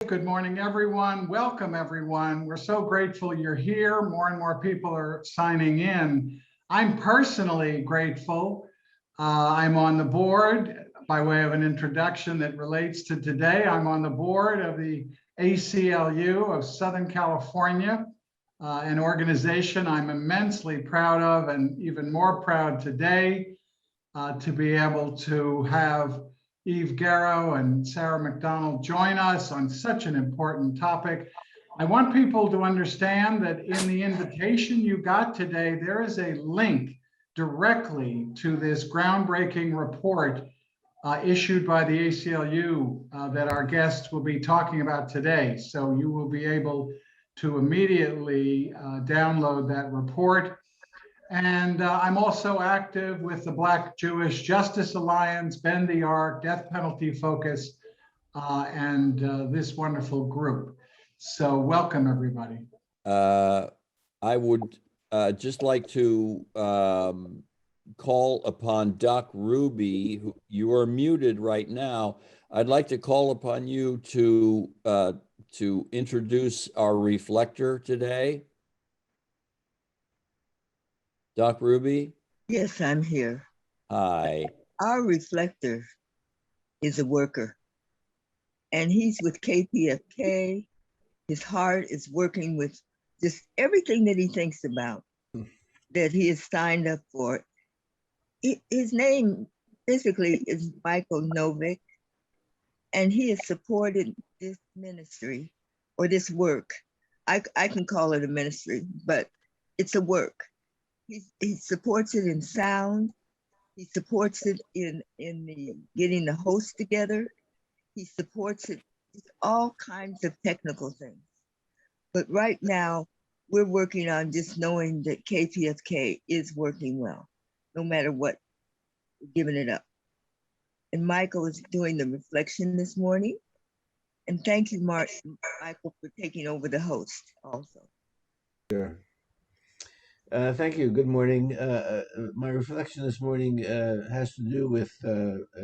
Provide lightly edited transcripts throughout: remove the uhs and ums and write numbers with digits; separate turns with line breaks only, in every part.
Good morning, everyone. Welcome, everyone. We're so grateful you're here. More and more people are signing in. I'm personally grateful. I'm on the board, by way of an introduction that relates to today, I'm on the board of the ACLU of Southern California, an organization I'm immensely proud of, and even more proud today to be able to have Eve Garrow and Sarah McDonald join us on such an important topic. I want people to understand that in the invitation you got today, there is a link directly to this groundbreaking report issued by the ACLU that our guests will be talking about today. So you will be able to immediately download that report. And I'm also active with the Black Jewish Justice Alliance, Bend the Arc, Death Penalty Focus, and this wonderful group. So welcome, everybody.
I would just like to call upon Doc Ruby, who you are muted right now. I'd like to call upon you to introduce our reflector today. Doc Ruby?
Yes, I'm here.
Hi.
Our reflector is a worker, and he's with KPFK. His heart is working with just everything that he thinks about, that he has signed up for. His name basically is Michael Novick, and he has supported this ministry or this work. I can call it a ministry, but it's a work. He supports it in sound. He supports it in the getting the host together. He supports it with all kinds of technical things. But right now, we're working on just knowing that KPFK is working well, no matter what, we're giving it up. And Michael is doing the reflection this morning. And thank you, Michael, for taking over the host also.
Sure. Thank you. Good morning. My reflection this morning has to do with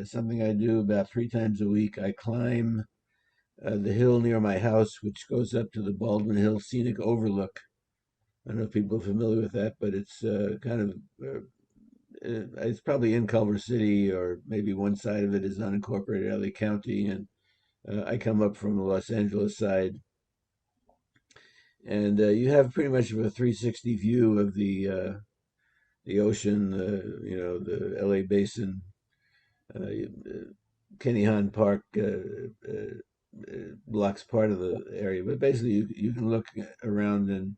something I do about 3 times a week. I climb the hill near my house, which goes up to the Baldwin Hill Scenic Overlook. I don't know if people are familiar with that, but it's it's probably in Culver City, or maybe one side of it is unincorporated LA County, and I come up from the Los Angeles side. And you have pretty much of a 360 view of the ocean, the LA basin. Kenihan Park blocks part of the area, but basically you can look around. And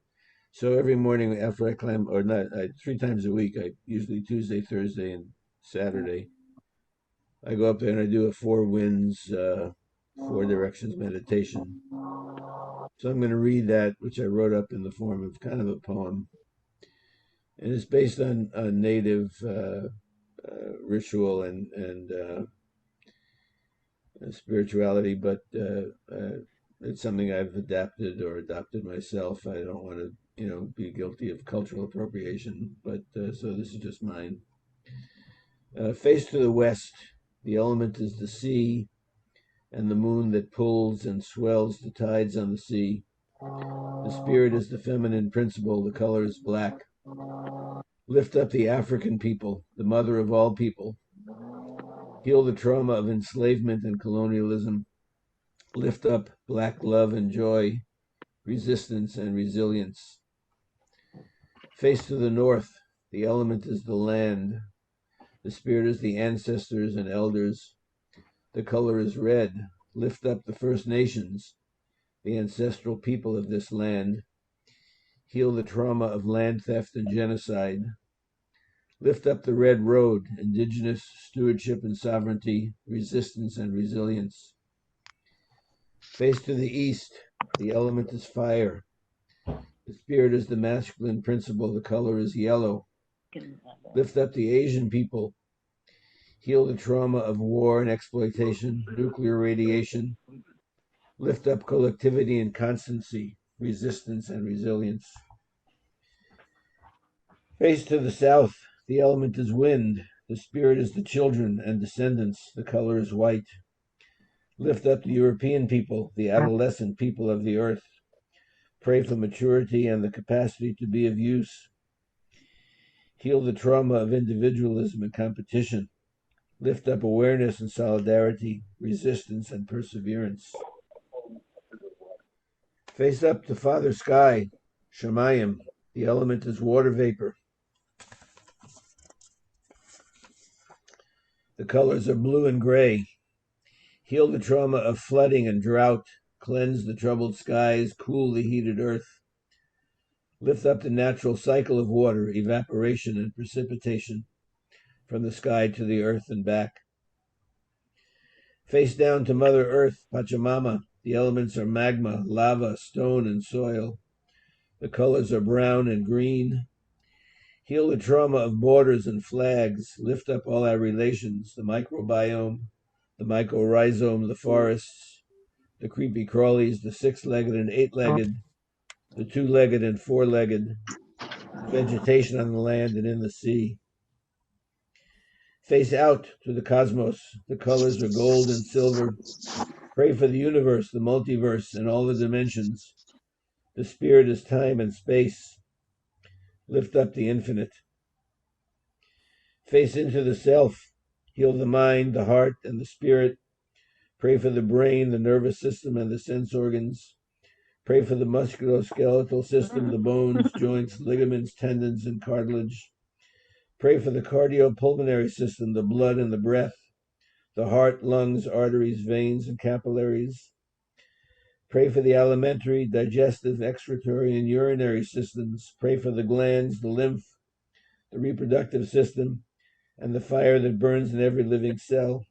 so every morning after I climb, or not, 3 times a week, I usually Tuesday, Thursday, and Saturday, I go up there and I do a 4 winds, 4 directions meditation. So I'm going to read that, which I wrote up in the form of kind of a poem. And it's based on native ritual and spirituality, but it's something I've adopted myself. I don't want to, be guilty of cultural appropriation, but so this is just mine. Face to the west, the element is the sea, and the moon that pulls and swells the tides on the sea. The spirit is the feminine principle, the color is black. Lift up the African people, the mother of all people. Heal the trauma of enslavement and colonialism. Lift up black love and joy, resistance and resilience. Face to the north, the element is the land. The spirit is the ancestors and elders. The color is red. Lift up the First Nations, the ancestral people of this land. Heal the trauma of land theft and genocide. Lift up the red road, indigenous stewardship and sovereignty, resistance and resilience. Face to the east, the element is fire. The spirit is the masculine principle, the color is yellow. Lift up the Asian people. Heal the trauma of war and exploitation, nuclear radiation. Lift up collectivity and constancy, resistance and resilience. Face to the south, the element is wind. The spirit is the children and descendants. The color is white. Lift up the European people, the adolescent people of the earth. Pray for maturity and the capacity to be of use. Heal the trauma of individualism and competition. Lift up awareness and solidarity, resistance and perseverance. Face up to Father Sky, Shemayim. The element is water vapor. The colors are blue and gray. Heal the trauma of flooding and drought. Cleanse the troubled skies, cool the heated earth. Lift up the natural cycle of water, evaporation and precipitation, from the sky to the earth and back. Face down to Mother Earth, Pachamama. The elements are magma, lava, stone, and soil. The colors are brown and green. Heal the trauma of borders and flags. Lift up all our relations, the microbiome, the mycorrhizome, the forests, the creepy crawlies, the six-legged and eight-legged, the two-legged and four-legged, the vegetation on the land and in the sea. Face out to the cosmos. The colors are gold and silver. Pray for the universe, the multiverse, and all the dimensions. The spirit is time and space. Lift up the infinite. Face into the self. Heal the mind, the heart, and the spirit. Pray for the brain, the nervous system, and the sense organs. Pray for the musculoskeletal system, the bones, joints, ligaments, tendons, and cartilage. Pray for the cardiopulmonary system, the blood and the breath, the heart, lungs, arteries, veins, and capillaries. Pray for the alimentary, digestive, excretory, and urinary systems. Pray for the glands, the lymph, the reproductive system, and the fire that burns in every living cell.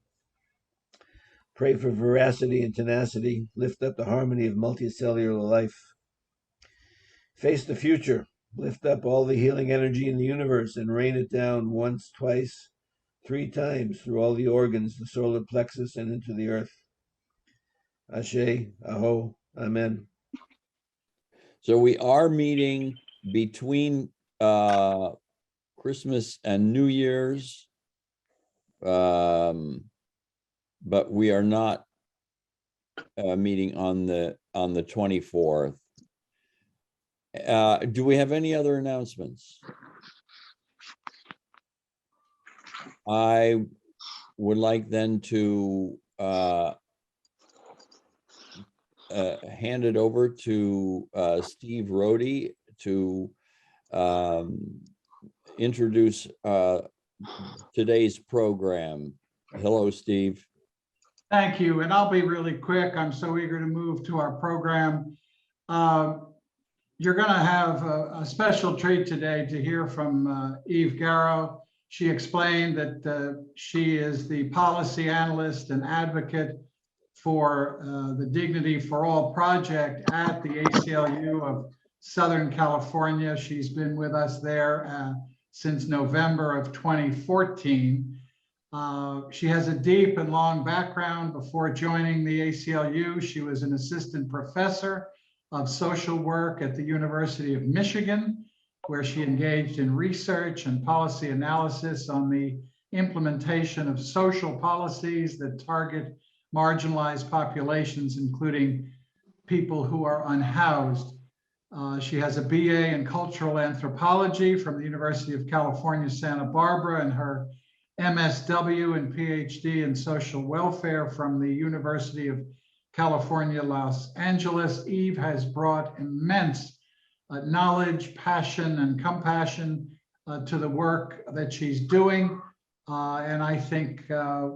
Pray for veracity and tenacity. Lift up the harmony of multicellular life. Face the future. Lift up all the healing energy in the universe and rain it down once, twice, 3 times through all the organs, the solar plexus, and into the earth. Ashe, Aho, Amen.
So we are meeting between Christmas and New Year's, but we are not meeting on the 24th. Do we have any other announcements? I would like then to hand it over to Steve Rohde to introduce today's program. Hello, Steve.
Thank you, and I'll be really quick. I'm so eager to move to our program. You're going to have a special treat today to hear from Eve Garrow. She explained that she is the Policy Analyst and Advocate for the Dignity for All project at the ACLU of Southern California. She's been with us there since November of 2014. She has a deep and long background. Before joining the ACLU, she was an assistant professor of social work at the University of Michigan, where she engaged in research and policy analysis on the implementation of social policies that target marginalized populations, including people who are unhoused. She has a BA in cultural anthropology from the University of California, Santa Barbara, and her MSW and PhD in social welfare from the University of California, Los Angeles. Eve has brought immense knowledge, passion, and compassion to the work that she's doing. And I think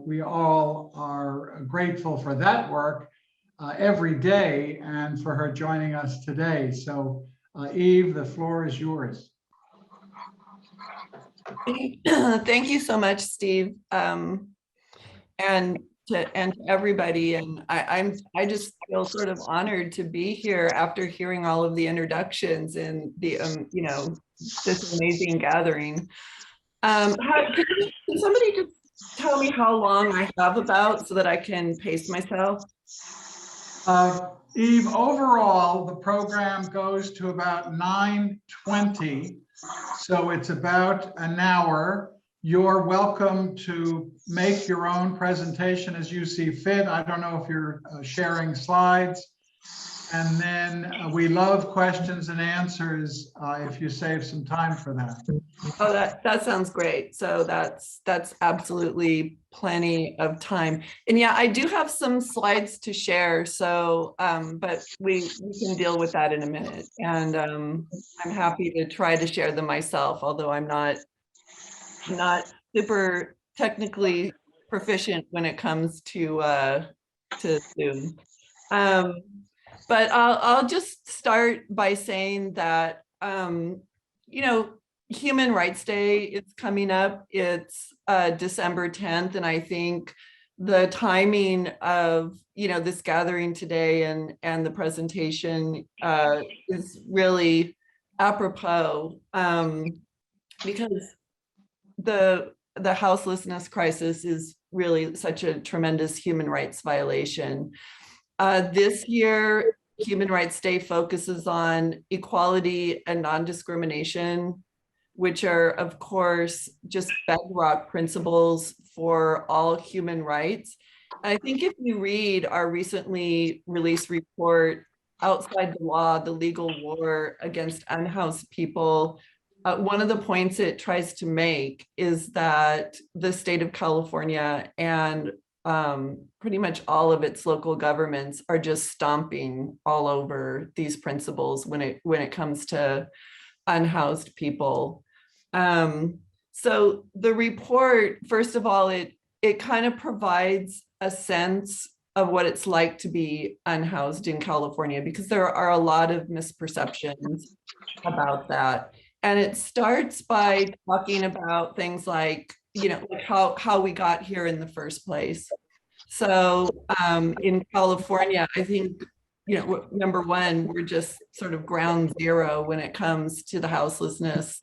we all are grateful for that work every day and for her joining us today. So Eve, the floor is yours.
Thank you so much, Steve. And to everybody, and I just feel sort of honored to be here after hearing all of the introductions and the this amazing gathering. Can somebody just tell me how long I have about so that I can pace myself?
Eve, overall, the program goes to about 9:20, so it's about an hour. You're welcome to make your own presentation as you see fit. I don't know if you're sharing slides. And then we love questions and answers if you save some time for that.
Oh, that sounds great. So that's absolutely plenty of time. And yeah, I do have some slides to share. So, but we can deal with that in a minute. And I'm happy to try to share them myself, although I'm not super technically proficient when it comes to Zoom. But I'll just start by saying that, you know, Human Rights Day is coming up. It's December 10th. And I think the timing of, you know, this gathering today and the presentation is really apropos because the houselessness crisis is really such a tremendous human rights violation. This year, Human Rights Day focuses on equality and non-discrimination, which are, of course, just bedrock principles for all human rights. I think if you read our recently released report, Outside the Law, the Legal War Against Unhoused People, one of the points it tries to make is that the state of California and pretty much all of its local governments are just stomping all over these principles when it comes to unhoused people. So the report, first of all, it kind of provides a sense of what it's like to be unhoused in California, because there are a lot of misperceptions about that. And it starts by talking about things like, you know, like how we got here in the first place. So in California, I think, you know, number one, we're just sort of ground zero when it comes to the houselessness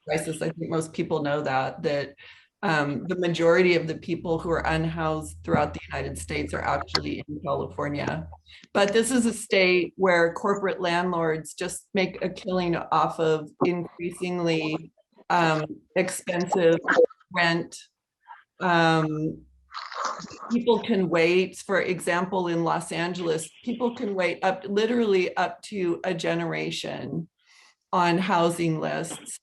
crisis. I think most people know that the majority of the people who are unhoused throughout the United States are actually in California. But this is a state where corporate landlords just make a killing off of increasingly expensive rent. People can wait, for example, in Los Angeles, people can wait literally up to a generation on housing lists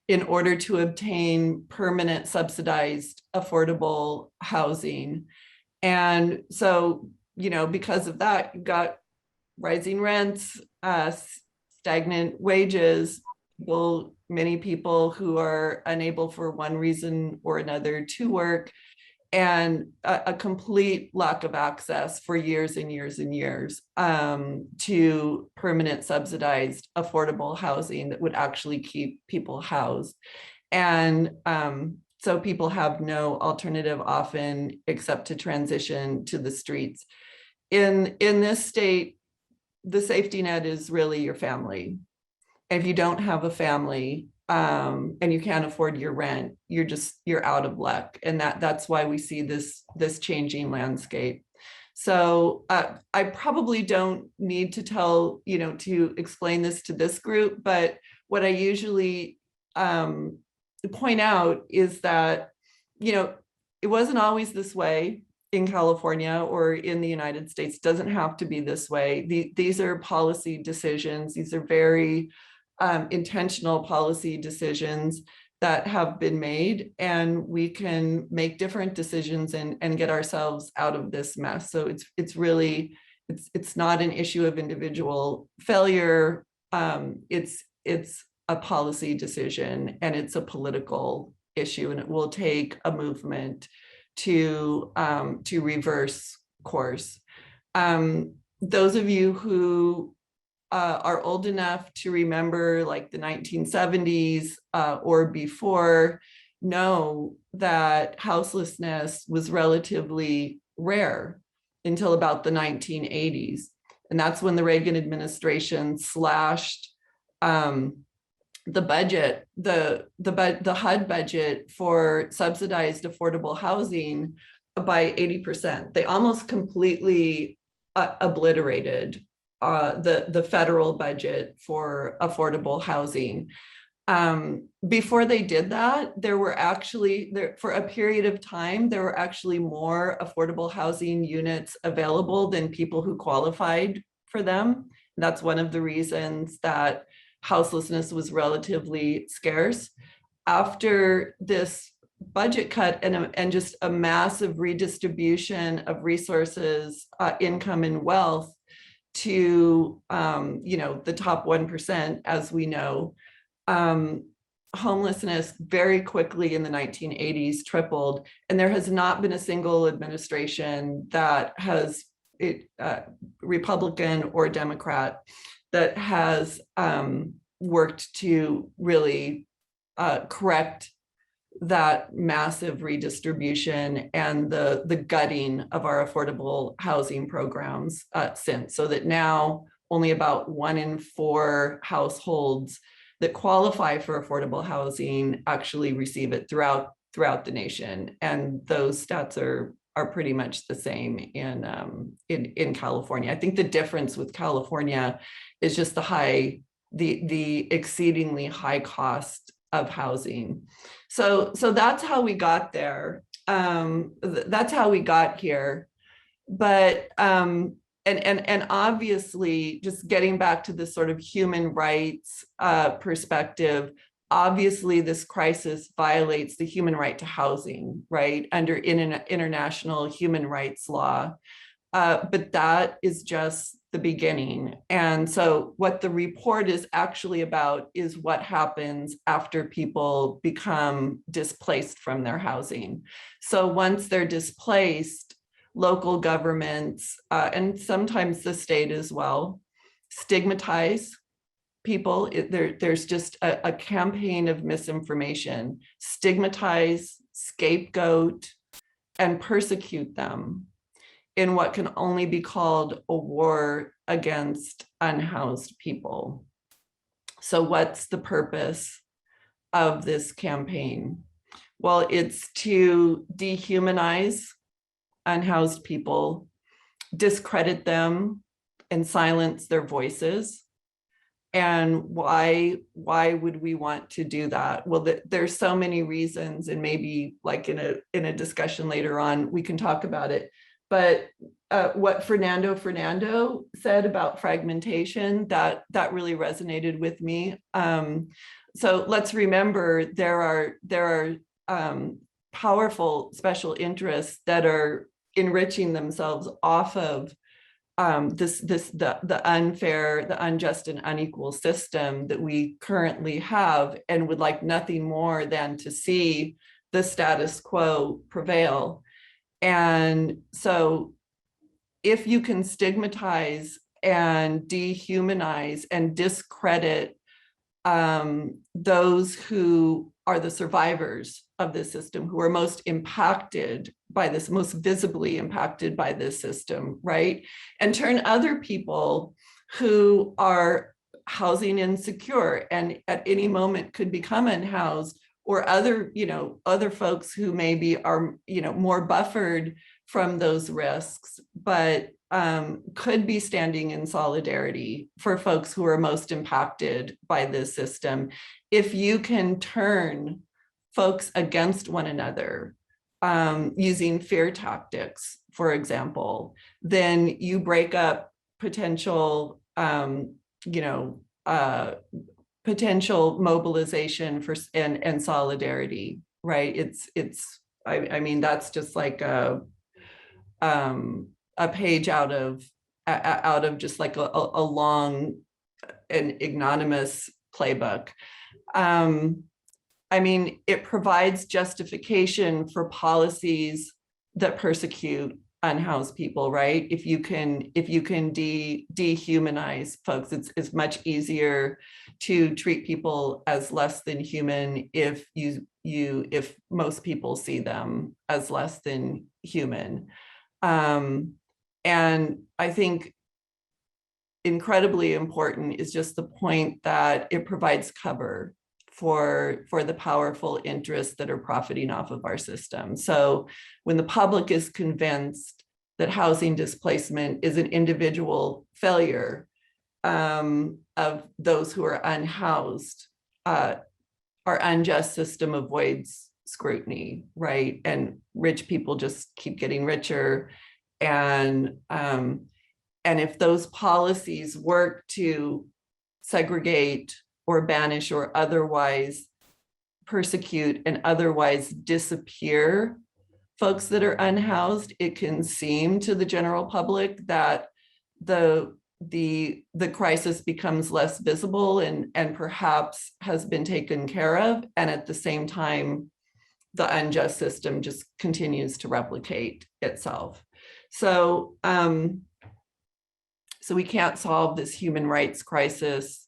in order to obtain permanent subsidized affordable housing. And so, you know, because of that, you've got rising rents, stagnant wages, many people who are unable for one reason or another to work, and a complete lack of access for years and years and years to permanent subsidized affordable housing that would actually keep people housed. And so people have no alternative often except to transition to the streets. In this state, the safety net is really your family. If you don't have a family, and you can't afford your rent, you're out of luck. And that's why we see this changing landscape. So I probably don't need to to explain this to this group, but what I usually point out is that, you know, it wasn't always this way in California or in the United States. It doesn't have to be this way. These are policy decisions. These are very intentional policy decisions that have been made, and we can make different decisions and get ourselves out of this mess. So it's really not an issue of individual failure. It's a policy decision, and it's a political issue, and it will take a movement to reverse course. Those of you who are old enough to remember like the 1970s or before know that houselessness was relatively rare until about the 1980s. And that's when the Reagan administration slashed the budget, the HUD budget for subsidized affordable housing by 80%. They almost completely obliterated the federal budget for affordable housing. Before they did that, there were actually, for a period of time, there were actually more affordable housing units available than people who qualified for them. That's one of the reasons that houselessness was relatively scarce. After this budget cut and just a massive redistribution of resources, income and wealth to the top 1%, as we know, homelessness very quickly in the 1980s tripled, and there has not been a single administration that has, Republican or Democrat, that has worked to really correct that massive redistribution and the gutting of our affordable housing programs since, so that now only about 1 in 4 households that qualify for affordable housing actually receive it throughout the nation. And those stats are pretty much the same in California. I think the difference with California is just the exceedingly high cost of housing. So that's how we got there. That's how we got here. But and obviously, just getting back to this sort of human rights perspective, obviously this crisis violates the human right to housing, right, under international human rights law. But that is just the beginning. And so what the report is actually about is what happens after people become displaced from their housing. So once they're displaced, local governments, and sometimes the state as well, stigmatize people. There's just a campaign of misinformation, stigmatize, scapegoat, and persecute them in what can only be called a war against unhoused people. So what's the purpose of this campaign? Well, it's to dehumanize unhoused people, discredit them, and silence their voices. And why would we want to do that? Well, there's so many reasons, and maybe like in a discussion later on, we can talk about it. But what Fernando said about fragmentation, that really resonated with me. So let's remember there are powerful special interests that are enriching themselves off of the unfair, the unjust and unequal system that we currently have, and would like nothing more than to see the status quo prevail. And so if you can stigmatize and dehumanize and discredit those who are the survivors of this system, who are most impacted by this, most visibly impacted by this system, right? And turn other people who are housing insecure and at any moment could become unhoused, or other folks who maybe are, more buffered from those risks, but could be standing in solidarity for folks who are most impacted by this system. If you can turn folks against one another using fear tactics, for example, then you break up potential, potential mobilization for and solidarity, right? I mean, that's just like a page out of just like a long and ignominious playbook. I mean, it provides justification for policies that persecute unhoused people, right? If you can dehumanize folks, it's much easier to treat people as less than human if most people see them as less than human. And I think incredibly important is just the point that it provides cover for the powerful interests that are profiting off of our system. So when the public is convinced that housing displacement is an individual failure of those who are unhoused, our unjust system avoids scrutiny, right? And rich people just keep getting richer. And if those policies work to segregate or banish or otherwise persecute and otherwise disappear folks that are unhoused, it can seem to the general public that the crisis becomes less visible and perhaps has been taken care of. And at the same time, the unjust system just continues to replicate itself. So, so we can't solve this human rights crisis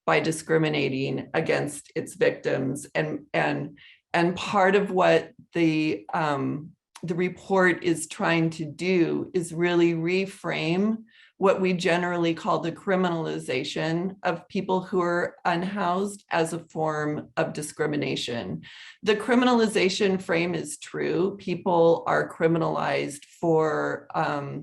by discriminating against its victims. And part of what the report is trying to do is really reframe what we generally call the criminalization of people who are unhoused as a form of discrimination. The criminalization frame is true. People are criminalized for,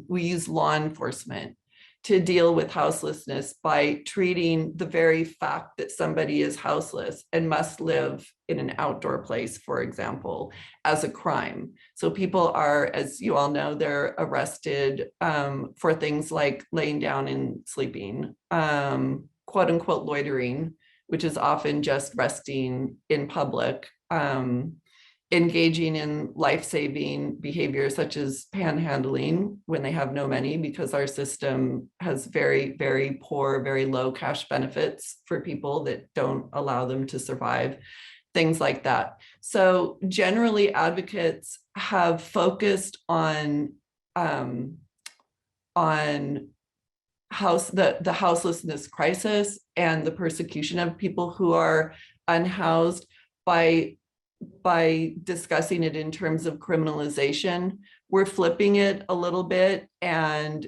we use law enforcement to deal with houselessness by treating the very fact that somebody is houseless and must live in an outdoor place, for example, as a crime. So people are, as you all know, they're arrested for things like laying down and sleeping, quote unquote loitering, which is often just resting in public, engaging in life-saving behaviors such as panhandling when they have no money, because our system has very, very poor, very low cash benefits for people that don't allow them to survive, things like that. So generally advocates have focused on the houselessness crisis and the persecution of people who are unhoused by discussing it in terms of criminalization. We're flipping it a little bit and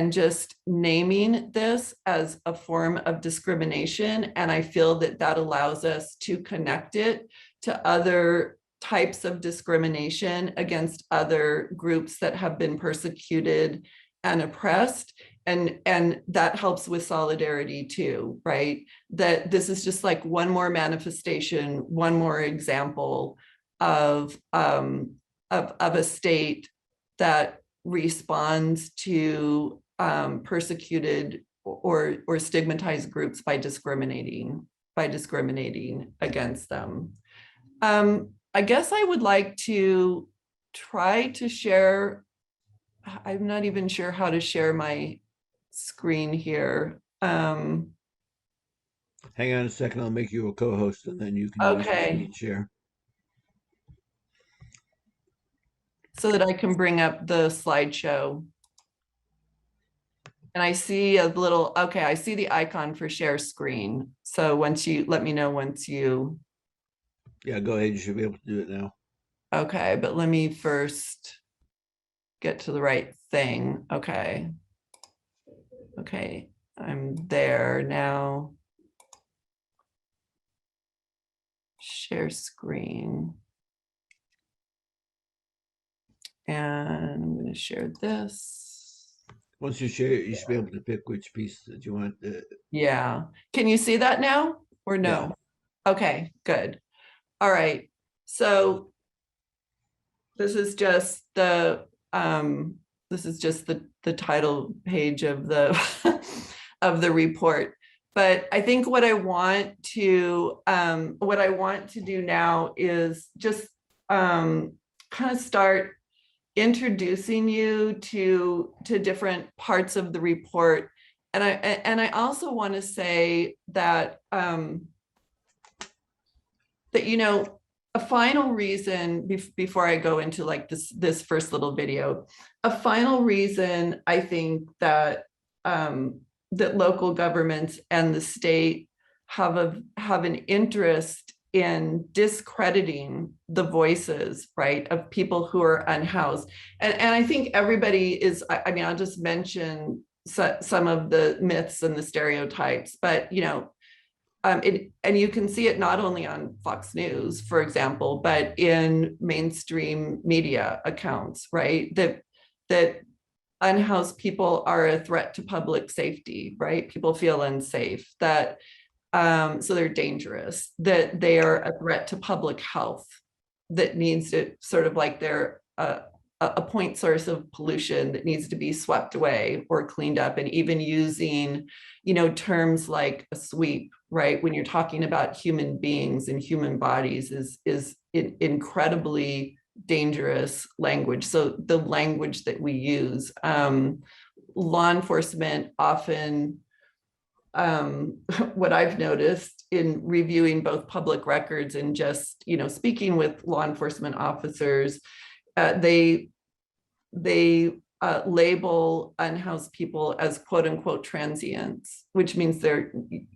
just naming this as a form of discrimination. And I feel that that allows us to connect it to other types of discrimination against other groups that have been persecuted and oppressed. And that helps with solidarity too, right? That this is just like one more manifestation, one more example of a state that responds to persecuted or stigmatized groups by discriminating against them. I guess I would like to try to share. I'm not even sure how to share my screen here.
Hang on a second, I'll make you a co-host and then you can use the screen share.
So that I can bring up the slideshow. And I see a little, okay, I see the icon for share screen. So once you, let me know once you.
Yeah, go ahead, you should be able to do it now.
Okay, but let me first get to the right thing. Okay. Okay, I'm there now. Share screen. And I'm going to share this.
Once you share it, you should be able to pick which piece that you want.
Yeah. Can you see that now or no? Yeah. Okay, good. All right. So this is just the title page of the of the report. But I think what I want to do now is just kind of start introducing you to different parts of the report. And I also want to say that that, you know, a final reason before I go into like this first little video, a final reason I think that that local governments and the state have an interest in discrediting the voices, right, of people who are unhoused. And I think everybody is, I mean, I'll just mention some of the myths and the stereotypes, but, you know, and you can see it not only on Fox News, for example, but in mainstream media accounts, right? That unhoused people are a threat to public safety, right? People feel unsafe, that So they're dangerous, that they are a threat to public health, that needs to sort of like they're a point source of pollution that needs to be swept away or cleaned up. And even using, terms like a sweep, right? When you're talking about human beings and human bodies is incredibly dangerous language. So the language that we use, law enforcement often, what I've noticed in reviewing both public records and just, speaking with law enforcement officers, they label unhoused people as quote unquote transients, which means they're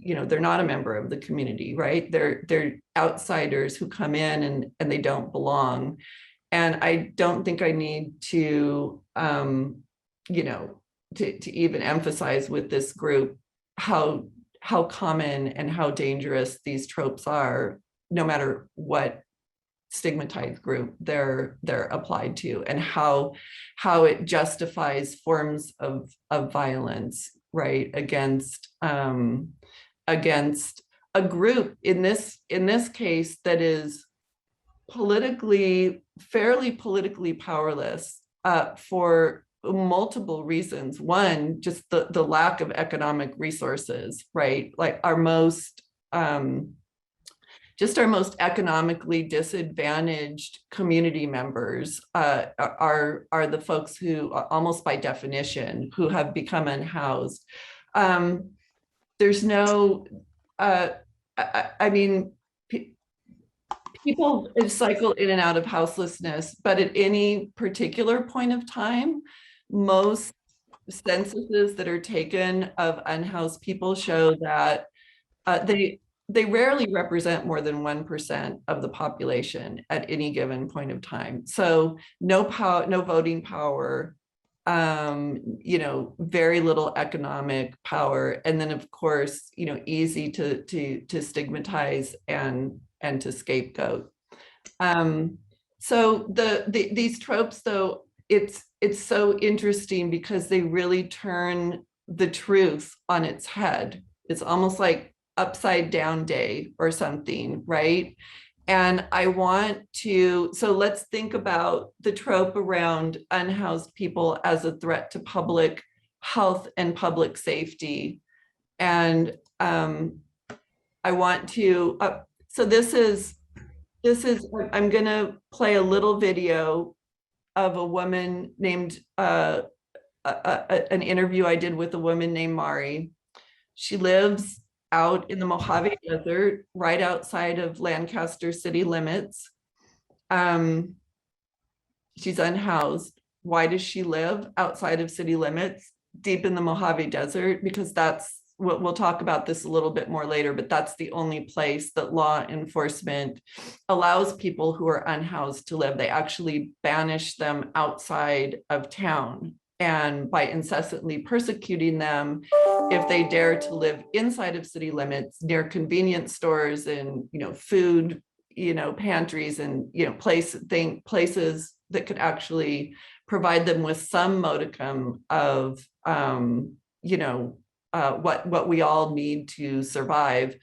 not a member of the community, right? They're outsiders who come in and they don't belong. And I don't think I need to, to even emphasize with this group how common and how dangerous these tropes are, no matter what stigmatized group they're applied to, and how it justifies forms of violence, right, against a group in this case that is fairly politically powerless for multiple reasons. One, just the lack of economic resources, right? Like our most economically disadvantaged community members are the folks who, almost by definition, who have become unhoused. There's no, people cycle in and out of houselessness, but at any particular point of time, most censuses that are taken of unhoused people show that they rarely represent more than 1% of the population at any given point of time. So no voting power, very little economic power, and then of course, easy to stigmatize and to scapegoat. So these tropes, though, it's so interesting because they really turn the truth on its head. It's almost like upside down day or something, right? And so let's think about the trope around unhoused people as a threat to public health and public safety. And I want to, so this is, I'm gonna play a little video of a woman named, an interview I did with a woman named Mari. She lives out in the Mojave Desert, right outside of Lancaster city limits. She's unhoused. Why does she live outside of city limits, deep in the Mojave Desert? Because that's what we'll talk about this a little bit more later, but that's the only place that law enforcement allows people who are unhoused to live. They actually banish them outside of town, and by incessantly persecuting them if they dare to live inside of city limits near convenience stores and food pantries and places that could actually provide them with some modicum of what we all need to survive.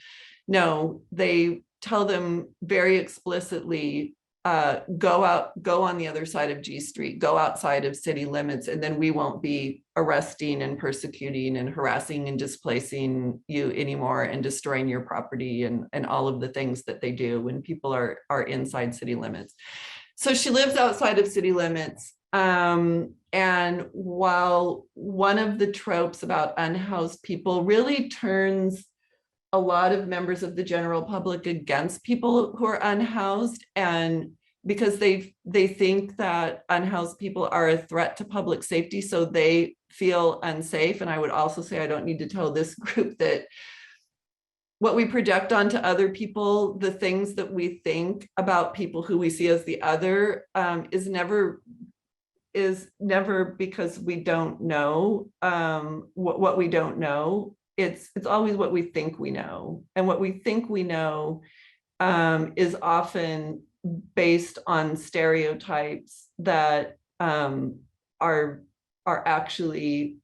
No, they tell them very explicitly, go on the other side of G Street, go outside of city limits, and then we won't be arresting and persecuting and harassing and displacing you anymore and destroying your property and all of the things that they do when people are inside city limits. So she lives outside of city limits. And while one of the tropes about unhoused people really turns a lot of members of the general public against people who are unhoused, and because they think that unhoused people are a threat to public safety, so they feel unsafe. And I would also say, I don't need to tell this group that what we project onto other people, the things that we think about people who we see as the other, is never because we don't know what we don't know. It's always what we think we know, and what we think we know is often based on stereotypes that are actually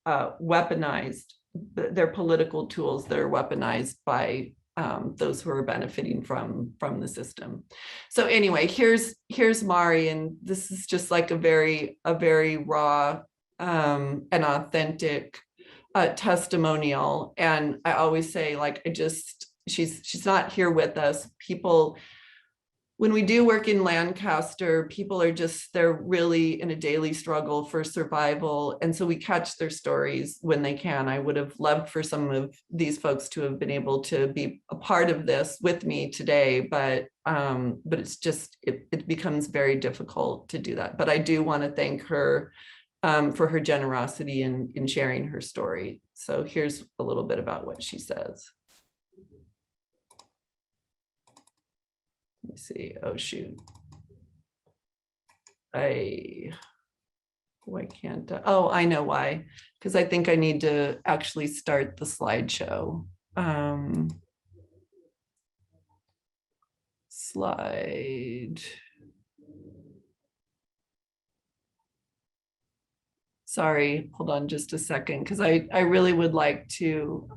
weaponized they're political tools that are weaponized by those who are benefiting from the system. So anyway, here's Mari, and this is just like a very raw and authentic testimonial. And I always say, like, she's not here with us. People, when we do work in Lancaster, people are they're really in a daily struggle for survival. And so we catch their stories when they can. I would have loved for some of these folks to have been able to be a part of this with me today, but it's just, it becomes very difficult to do that. But I do want to thank her for her generosity in sharing her story. So here's a little bit about what she says. Let me see. Oh, shoot. Why can't I? Oh, I know why. Because I think I need to actually start the slideshow. Slide. Sorry, hold on just a second, because I really would like to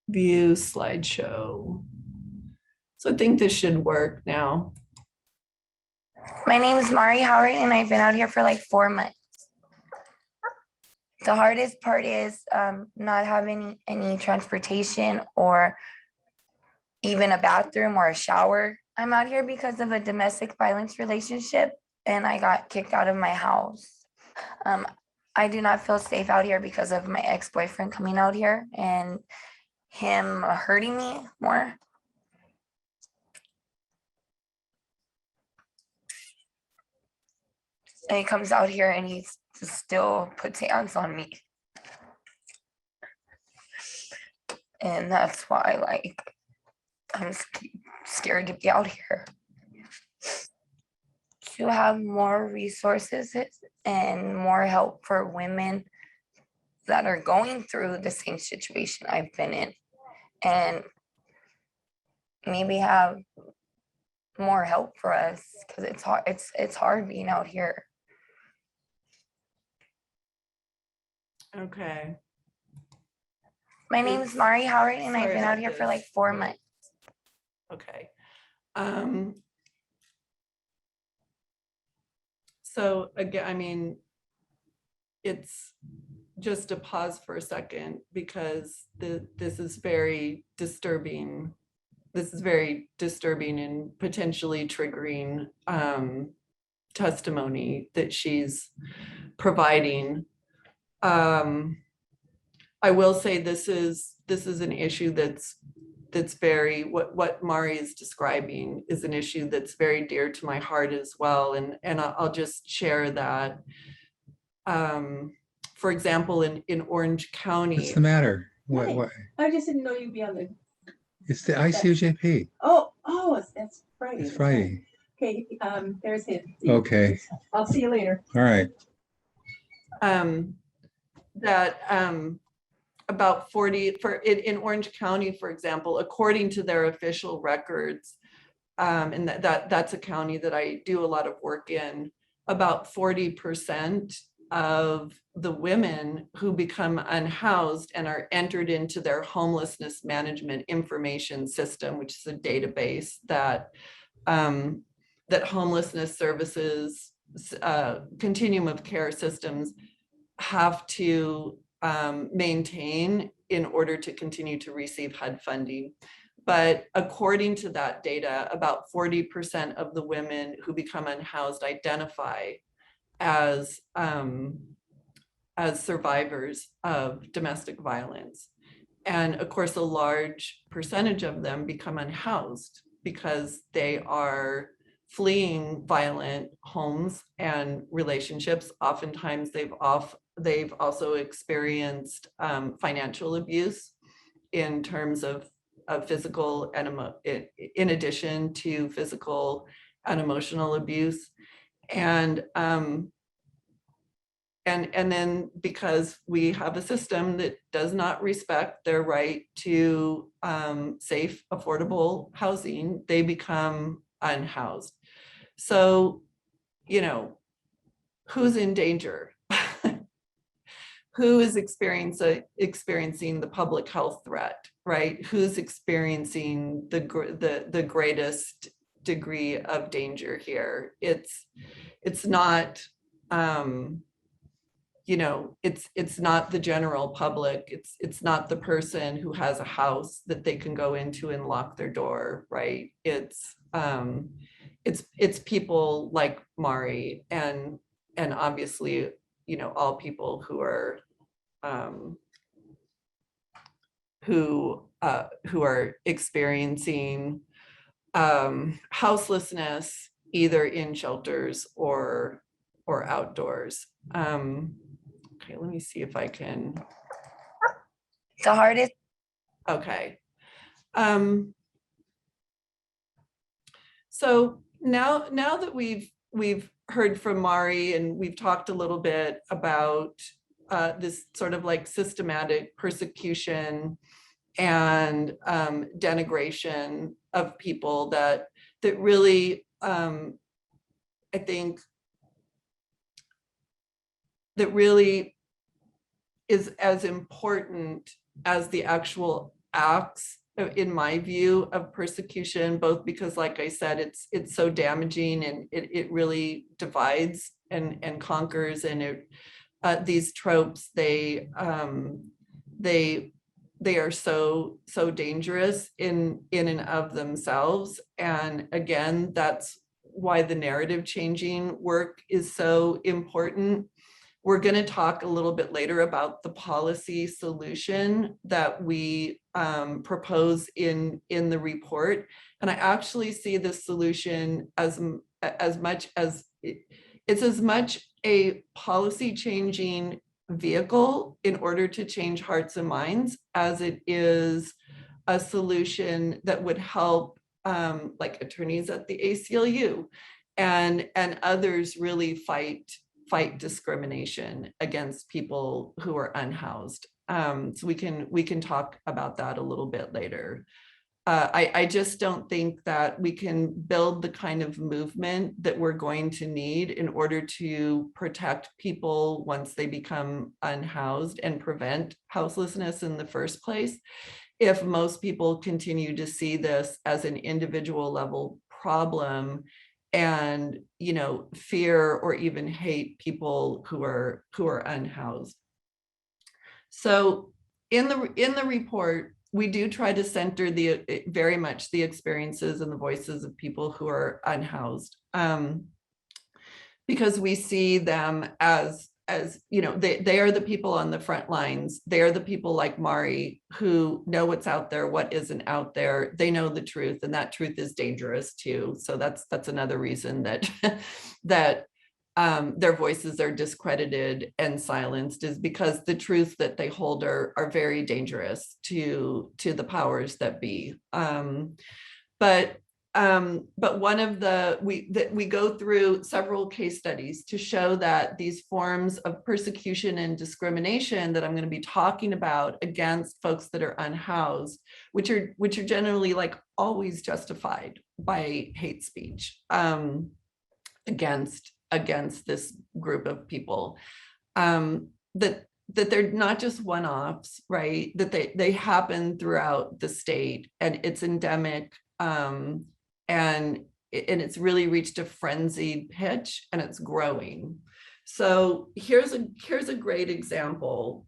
view slideshow. So I think this should work now.
My name is Mari Howard, and I've been out here for like 4 months. The hardest part is not having any transportation or even a bathroom or a shower. I'm out here because of a domestic violence relationship, and I got kicked out of my house. I do not feel safe out here because of my ex-boyfriend coming out here and him hurting me more. And he comes out here and he still puts hands on me. And that's why, like, I'm scared to be out here. To have more resources and more help for women that are going through the same situation I've been in, and maybe have more help for us, because it's hard. It's hard being out here.
Okay.
My name is Mari Howard, and I've
Sorry
been
about
out here for
this.
like 4 months.
Okay. So again, I mean, it's just to pause for a second, because this is very disturbing. This is very disturbing and potentially triggering testimony that she's providing. I will say this is an issue that's very, what Mari is describing is an issue that's very dear to my heart as well. And I'll just share that. For example, in Orange County.
What's the matter? What?
I just didn't know you'd be on the.
It's the ICOJP.
Oh, that's Friday.
It's Friday.
Okay, there's him.
Okay.
I'll see you later.
All right.
About 40 in Orange County, for example, according to their official records, and that's a county that I do a lot of work in, about 40% of the women who become unhoused and are entered into their homelessness management information system, which is a database that homelessness services, continuum of care systems have to maintain in order to continue to receive HUD funding. But according to that data, about 40% of the women who become unhoused identify as survivors of domestic violence. And of course, a large percentage of them become unhoused because they are fleeing violent homes and relationships. Oftentimes they've also experienced financial abuse in terms of physical and in addition to physical and emotional abuse. And then because we have a system that does not respect their right to safe, affordable housing, they become unhoused. So, you know, who's in danger? who is experiencing the public health threat, right? Who's experiencing the greatest degree of danger here? It's not, you know, it's not the general public. It's not the person who has a house that they can go into and lock their door, right? It's people like Mari and obviously, you know, all people who are who are experiencing houselessness, either in shelters or outdoors. Okay, let me see if I can.
The hardest.
Okay. So now that we've heard from Mari and we've talked a little bit about this sort of like systematic persecution and denigration of people that really, I think, that really is as important as the actual acts, in my view, of persecution, both because, like I said, it's so damaging and it really divides and conquers, and these tropes, they are so dangerous in and of themselves. And again, that's why the narrative changing work is so important. We're going to talk a little bit later about the policy solution that we propose in the report. And I actually see this solution as much as it's as much a policy changing vehicle in order to change hearts and minds as it is a solution that would help like attorneys at the ACLU and others really fight discrimination against people who are unhoused. So we can talk about that a little bit later. I just don't think that we can build the kind of movement that we're going to need in order to protect people once they become unhoused and prevent houselessness in the first place, if most people continue to see this as an individual level problem and, you know, fear or even hate people who are unhoused. So in the report, we do try to center very much the experiences and the voices of people who are unhoused, because we see them as you know, they are the people on the front lines. They are the people like Mari who know what's out there, what isn't out there. They know the truth, and that truth is dangerous too. So that's another reason that their voices are discredited and silenced, is because the truths that they hold are very dangerous to the powers that be. But one of we go through several case studies to show that these forms of persecution and discrimination that I'm going to be talking about against folks that are unhoused, which are generally like always justified by hate speech against this group of people, that they're not just one-offs, right? That they happen throughout the state, and it's endemic. And it's really reached a frenzied pitch, and it's growing. So here's a great example.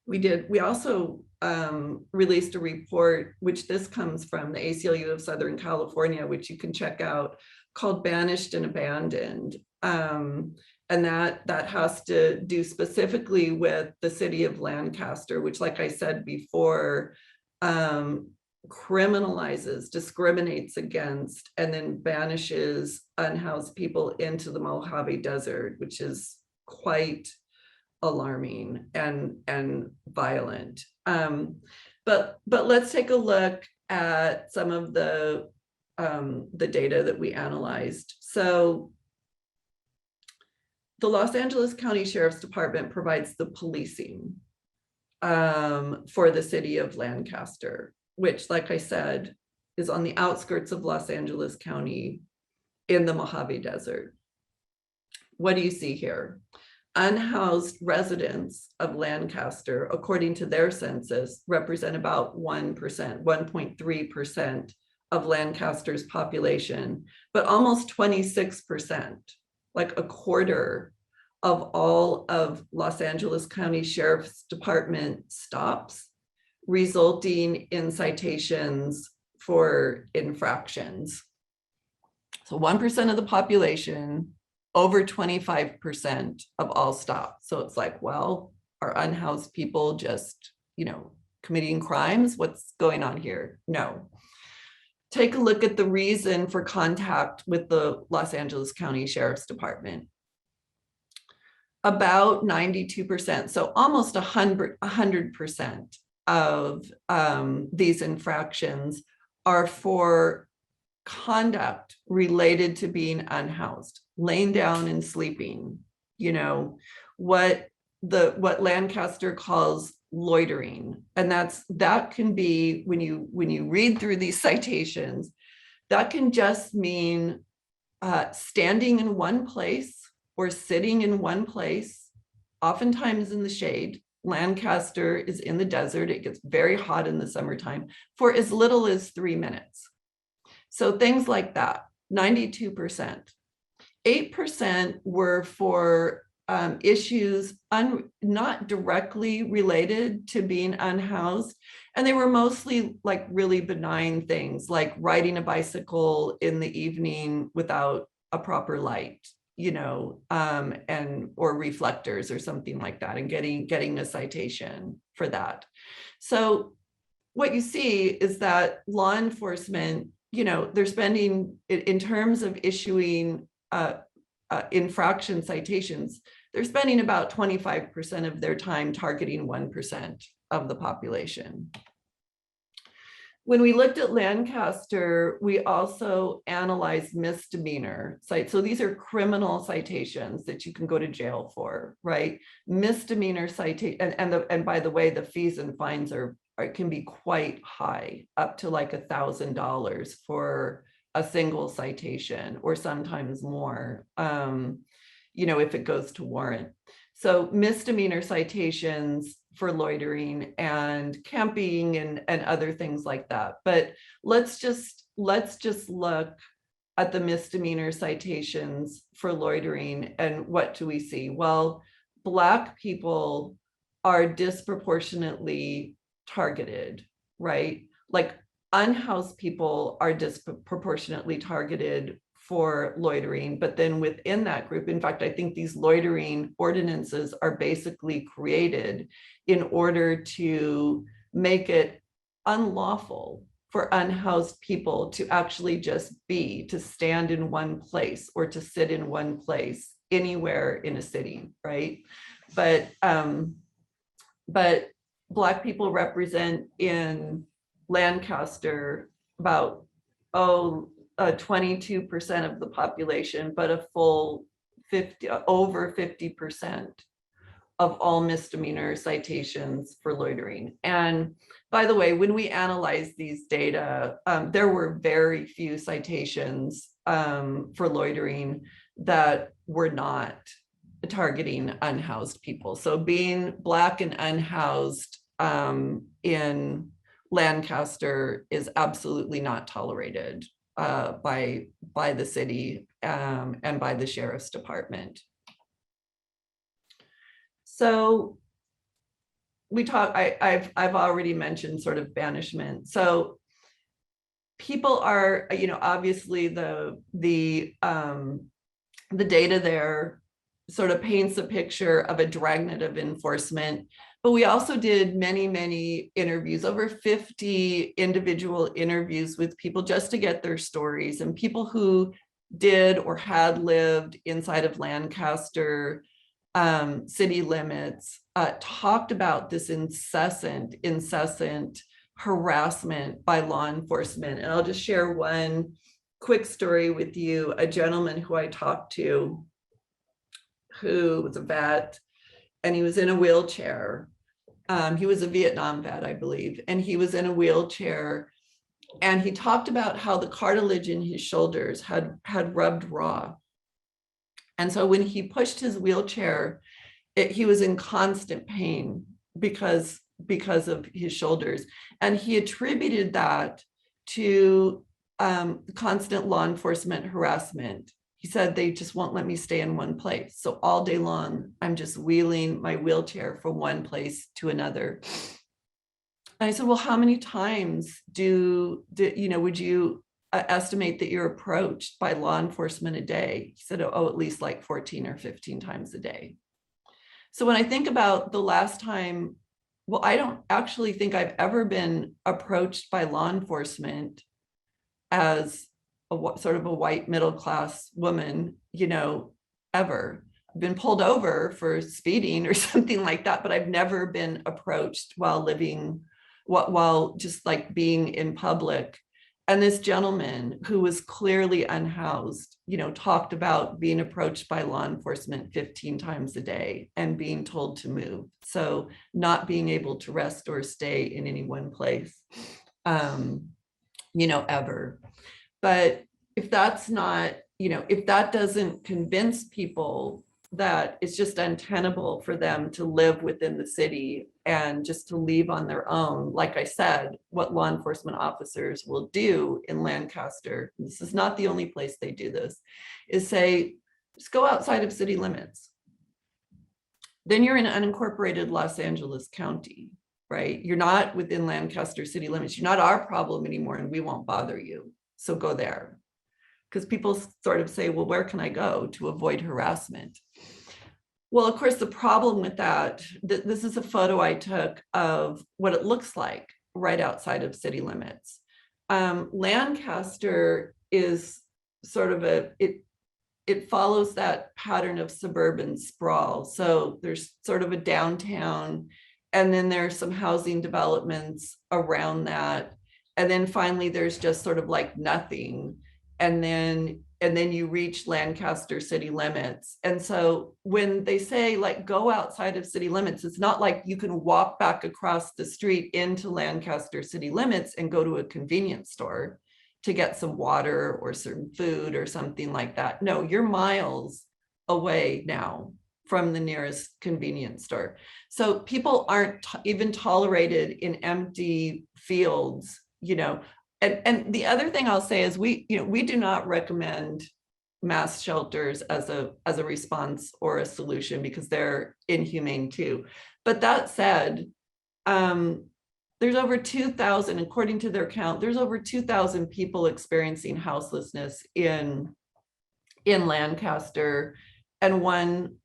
We also released a report, which this comes from the ACLU of Southern California, which you can check out, called Banished and Abandoned. And that has to do specifically with the city of Lancaster, which, like I said before, criminalizes, discriminates against, and then banishes unhoused people into the Mojave Desert, which is quite alarming and violent. But let's take a look at some of the data that we analyzed. So the Los Angeles County Sheriff's Department provides the policing for the city of Lancaster, which, like I said, is on the outskirts of Los Angeles County in the Mojave Desert. What do you see here? unhoused residents of Lancaster, according to their census, represent about 1%, 1.3% of Lancaster's population, but almost 26%, like a quarter of all of Los Angeles County Sheriff's Department stops, resulting in citations for infractions. So 1% of the population, over 25% of all stops. So it's like, well, are unhoused people just, committing crimes? What's going on here? No. Take a look at the reason for contact with the Los Angeles County Sheriff's Department. About 92%, so almost 100% of these infractions are for conduct related to being unhoused, laying down and sleeping, what Lancaster calls loitering. And that can be, when you read through these citations, that can just mean standing in one place or sitting in one place, oftentimes in the shade. Lancaster is in the desert. It gets very hot in the summertime, for as little as 3 minutes. So things like that, 92%. 8% were for issues not directly related to being unhoused. And they were mostly like really benign things, like riding a bicycle in the evening without a proper light, or reflectors or something like that, and getting a citation for that. So what you see is that law enforcement, they're spending, in terms of issuing infraction citations, they're spending about 25% of their time targeting 1% of the population. When we looked at Lancaster, we also analyzed misdemeanor cites. So these are criminal citations that you can go to jail for, right? Misdemeanor citation, and by the way, the fees and fines can be quite high, up to like $1,000 for a single citation, or sometimes more, if it goes to warrant. So misdemeanor citations for loitering and camping and other things like that. But let's just look at the misdemeanor citations for loitering, and what do we see? Well, Black people are disproportionately targeted, right? Like unhoused people are disproportionately targeted for loitering, but then within that group, in fact, I think these loitering ordinances are basically created in order to make it unlawful for unhoused people to actually just to stand in one place or to sit in one place anywhere in a city, right? But Black people represent in Lancaster about 22% of the population, but a full over 50% of all misdemeanor citations for loitering. And by the way, when we analyzed these data, there were very few citations for loitering that were not targeting unhoused people. So being Black and unhoused in Lancaster is absolutely not tolerated by the city and by the Sheriff's Department. So I've already mentioned sort of banishment. So people are, obviously the data there sort of paints a picture of a dragnet of enforcement. But we also did many, many interviews, over 50 individual interviews with people just to get their stories, and people who did or had lived inside of Lancaster city limits talked about this incessant harassment by law enforcement. And I'll just share one quick story with you. A gentleman who I talked to, who was a vet, and he was in a wheelchair. He was a Vietnam vet, I believe, and he was in a wheelchair. And he talked about how the cartilage in his shoulders had rubbed raw. And so when he pushed his wheelchair, he was in constant pain because of his shoulders. And he attributed that to constant law enforcement harassment. He said, they just won't let me stay in one place. So all day long, I'm just wheeling my wheelchair from one place to another. And I said, well, how many times would you estimate that you're approached by law enforcement a day? He said, oh, at least like 14 or 15 times a day. So when I think about the last time, well, I don't actually think I've ever been approached by law enforcement as sort of a white middle-class woman, ever. I've been pulled over for speeding or something like that, but I've never been approached while just like being in public. And this gentleman who was clearly unhoused, talked about being approached by law enforcement 15 times a day and being told to move. So not being able to rest or stay in any one place, ever. But if that's not, if that doesn't convince people that it's just untenable for them to live within the city and just to leave on their own, like I said, what law enforcement officers will do in Lancaster, this is not the only place they do this, is say, just go outside of city limits. Then you're in unincorporated Los Angeles County, right? You're not within Lancaster city limits. You're not our problem anymore, and we won't bother you. So go there. Because people sort of say, well, where can I go to avoid harassment? Well, of course, the problem with that, this is a photo I took of what it looks like right outside of city limits. Lancaster is sort of it follows that pattern of suburban sprawl. So there's sort of a downtown, and then there's some housing developments around that. And then finally, there's just sort of like nothing. And then you reach Lancaster city limits. And so when they say like go outside of city limits, it's not like you can walk back across the street into Lancaster city limits and go to a convenience store to get some water or certain food or something like that. No, you're miles away now from the nearest convenience store. So people aren't even tolerated in empty fields, And the other thing I'll say is we do not recommend mass shelters as a response or a solution because they're inhumane too. But that said, there's over 2,000, according to their count, there's over 2,000 people experiencing houselessness in Lancaster, and one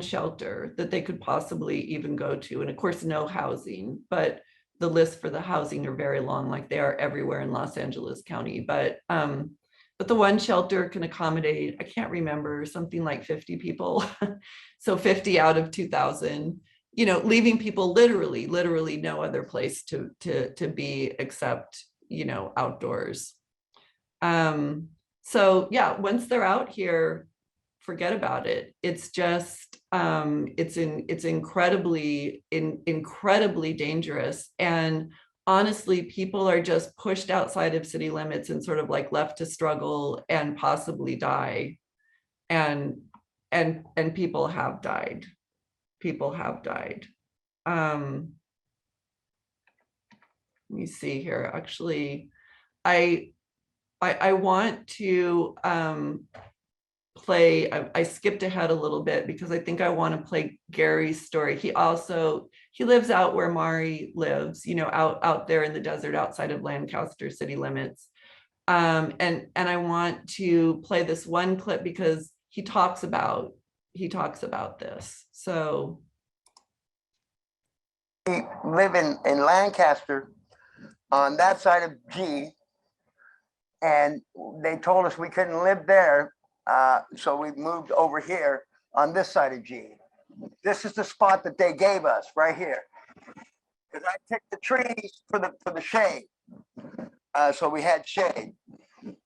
shelter that they could possibly even go to. And of course, no housing, but the list for the housing are very long, like they are everywhere in Los Angeles County. But the one shelter can accommodate, I can't remember, something like 50 people. So 50 out of 2,000, leaving people literally no other place to be except, outdoors. So yeah, once they're out here, forget about it. It's just, it's incredibly dangerous. And honestly, people are just pushed outside of city limits and sort of like left to struggle and possibly die. And people have died. People have died. Let me see here. Actually, I want to play, I skipped ahead a little bit because I think I want to play Gary's story. He lives out where Mari lives, out there in the desert outside of Lancaster city limits. And I want to play this one clip because he talks about this. So
we live in Lancaster on that side of G, and they told us we couldn't live there. So we moved over here on this side of G. This is the spot that they gave us right here. Because I picked the trees for the shade. So we had shade. And,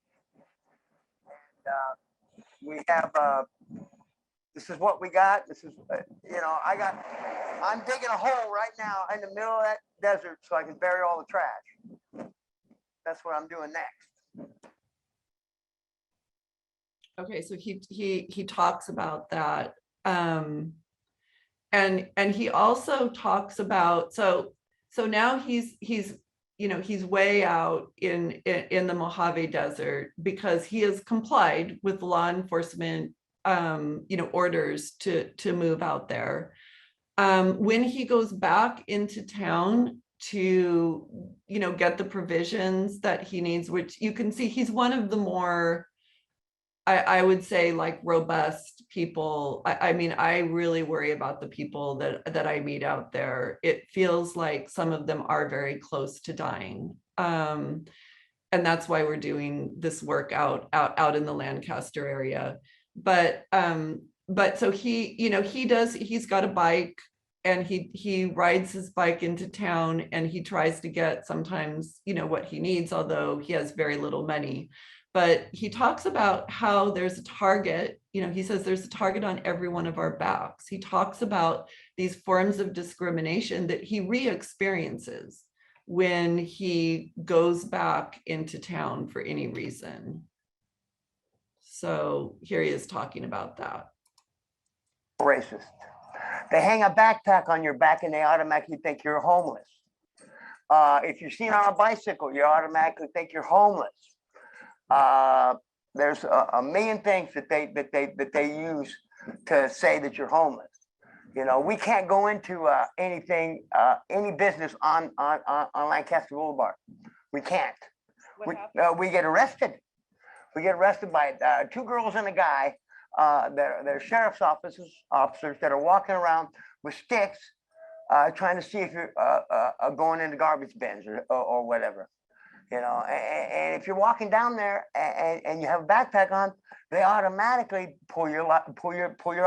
we have, this is what we got. This is, I'm digging a hole right now in the middle of that desert so I can bury all the trash. That's what I'm doing next.
Okay, so he talks about that. And he also talks about, so now he's way out in the Mojave Desert because he has complied with law enforcement orders to move out there. When he goes back into town to get the provisions that he needs, which you can see he's one of the more, I would say, like, robust people. I mean, I really worry about the people that I meet out there. It feels like some of them are very close to dying. And that's why we're doing this work out in the Lancaster area. But so he's got a bike, and he rides his bike into town, and he tries to get sometimes, what he needs, although he has very little money. But he talks about how there's a target, he says there's a target on every one of our backs. He talks about these forms of discrimination that he re-experiences when he goes back into town for any reason. So here he is talking about that.
Racist. They hang a backpack on your back and they automatically think you're homeless. If you're seen on a bicycle, you automatically think you're homeless. There's a million things that they use to say that you're homeless. We can't go into anything, any business on Lancaster Boulevard. We can't. We get arrested. We get arrested by 2 girls and a guy. They're sheriff's officers that are walking around with sticks, trying to see if you're going into garbage bins or whatever. And if you're walking down there and you have a backpack on, they automatically pull your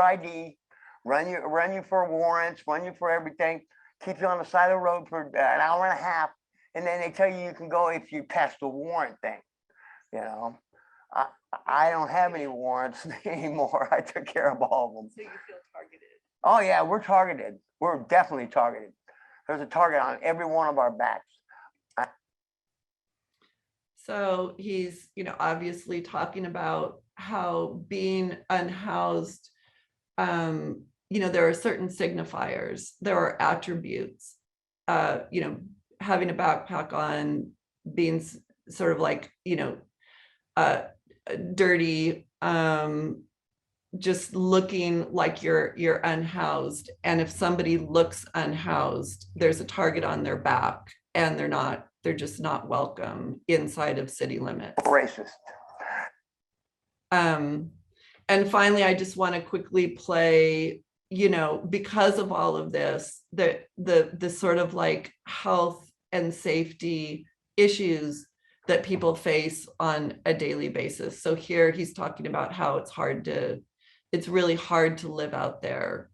ID, run you for warrants, run you for everything, keep you on the side of the road for an hour and a half, and then they tell you can go if you pass the warrant thing. I don't have any warrants anymore. I took care of all of them.
So you feel targeted?
Oh yeah, we're targeted. We're definitely targeted. There's a target on every one of our backs.
So he's, obviously talking about how being unhoused, there are certain signifiers, there are attributes, having a backpack on, being sort of like, dirty, just looking like you're unhoused. And if somebody looks unhoused, there's a target on their back, and they're just not welcome inside of city limits.
Racist.
And finally, I just want to quickly play, because of all of this, the sort of like health and safety issues that people face on a daily basis. So here he's talking about how it's really hard to live out there.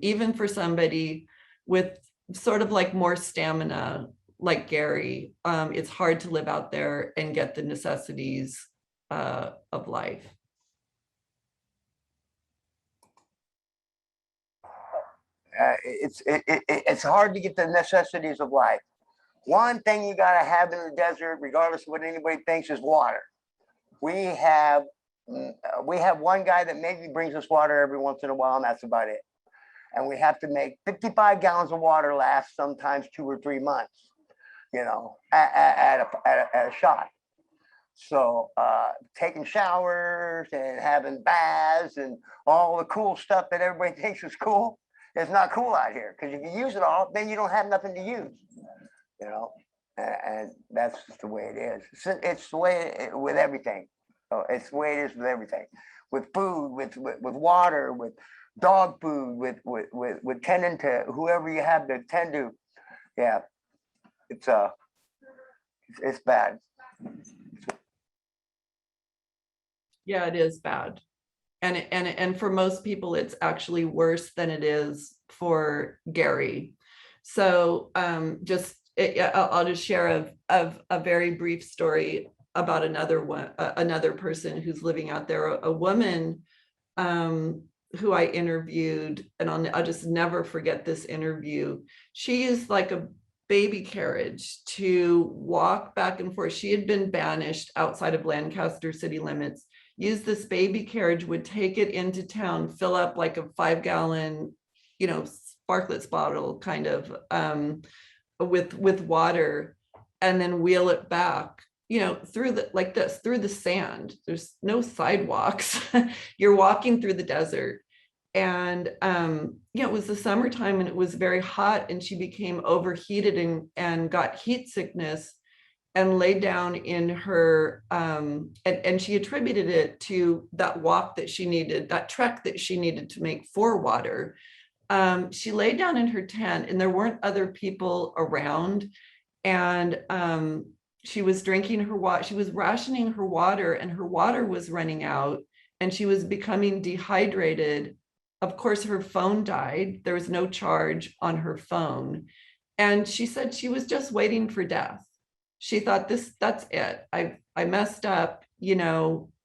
Even for somebody with sort of like more stamina, like Gary, it's hard to live out there and get the necessities of life.
It's hard to get the necessities of life. One thing you got to have in the desert, regardless of what anybody thinks, is water. We have one guy that maybe brings us water every once in a while, and that's about it. And we have to make 55 gallons of water last sometimes 2 or 3 months, at a shot. So taking showers and having baths and all the cool stuff that everybody thinks is cool, it's not cool out here, because if you use it all, then you don't have nothing to use. And that's just the way it is. It's the way with everything. It's the way it is with everything, with food, with water, with dog food, with tending to whoever you have to tend to. Yeah, it's bad.
Yeah, it is bad. And for most people, it's actually worse than it is for Gary. So I'll just share a very brief story about another person who's living out there, a woman who I interviewed, and I'll just never forget this interview. She used like a baby carriage to walk back and forth. She had been banished outside of Lancaster city limits, used this baby carriage, would take it into town, fill up like a 5-gallon sparklets bottle kind of with water, and then wheel it back, through the sand. There's no sidewalks. You're walking through the desert. And it was the summertime and it was very hot, and she became overheated and got heat sickness and laid down in her, and she attributed it to that walk that she needed, that trek that she needed to make for water. She laid down in her tent and there weren't other people around. And she was drinking her water, she was rationing her water, and her water was running out and she was becoming dehydrated. Of course, her phone died. There was no charge on her phone. And she said she was just waiting for death. She thought that's it. I messed up,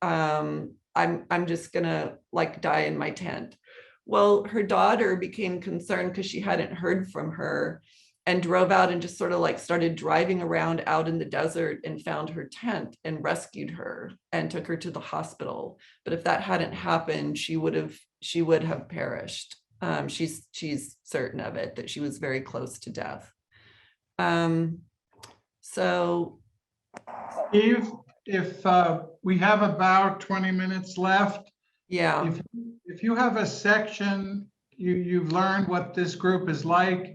I'm just gonna die in my tent. Well, her daughter became concerned because she hadn't heard from her, and drove out and just sort of started driving around out in the desert and found her tent and rescued her and took her to the hospital. But if that hadn't happened, she would have perished. She's certain of it, that she was very close to death. So,
Steve, if we have about 20 minutes left,
yeah,
if you have a section, you've learned what this group is like,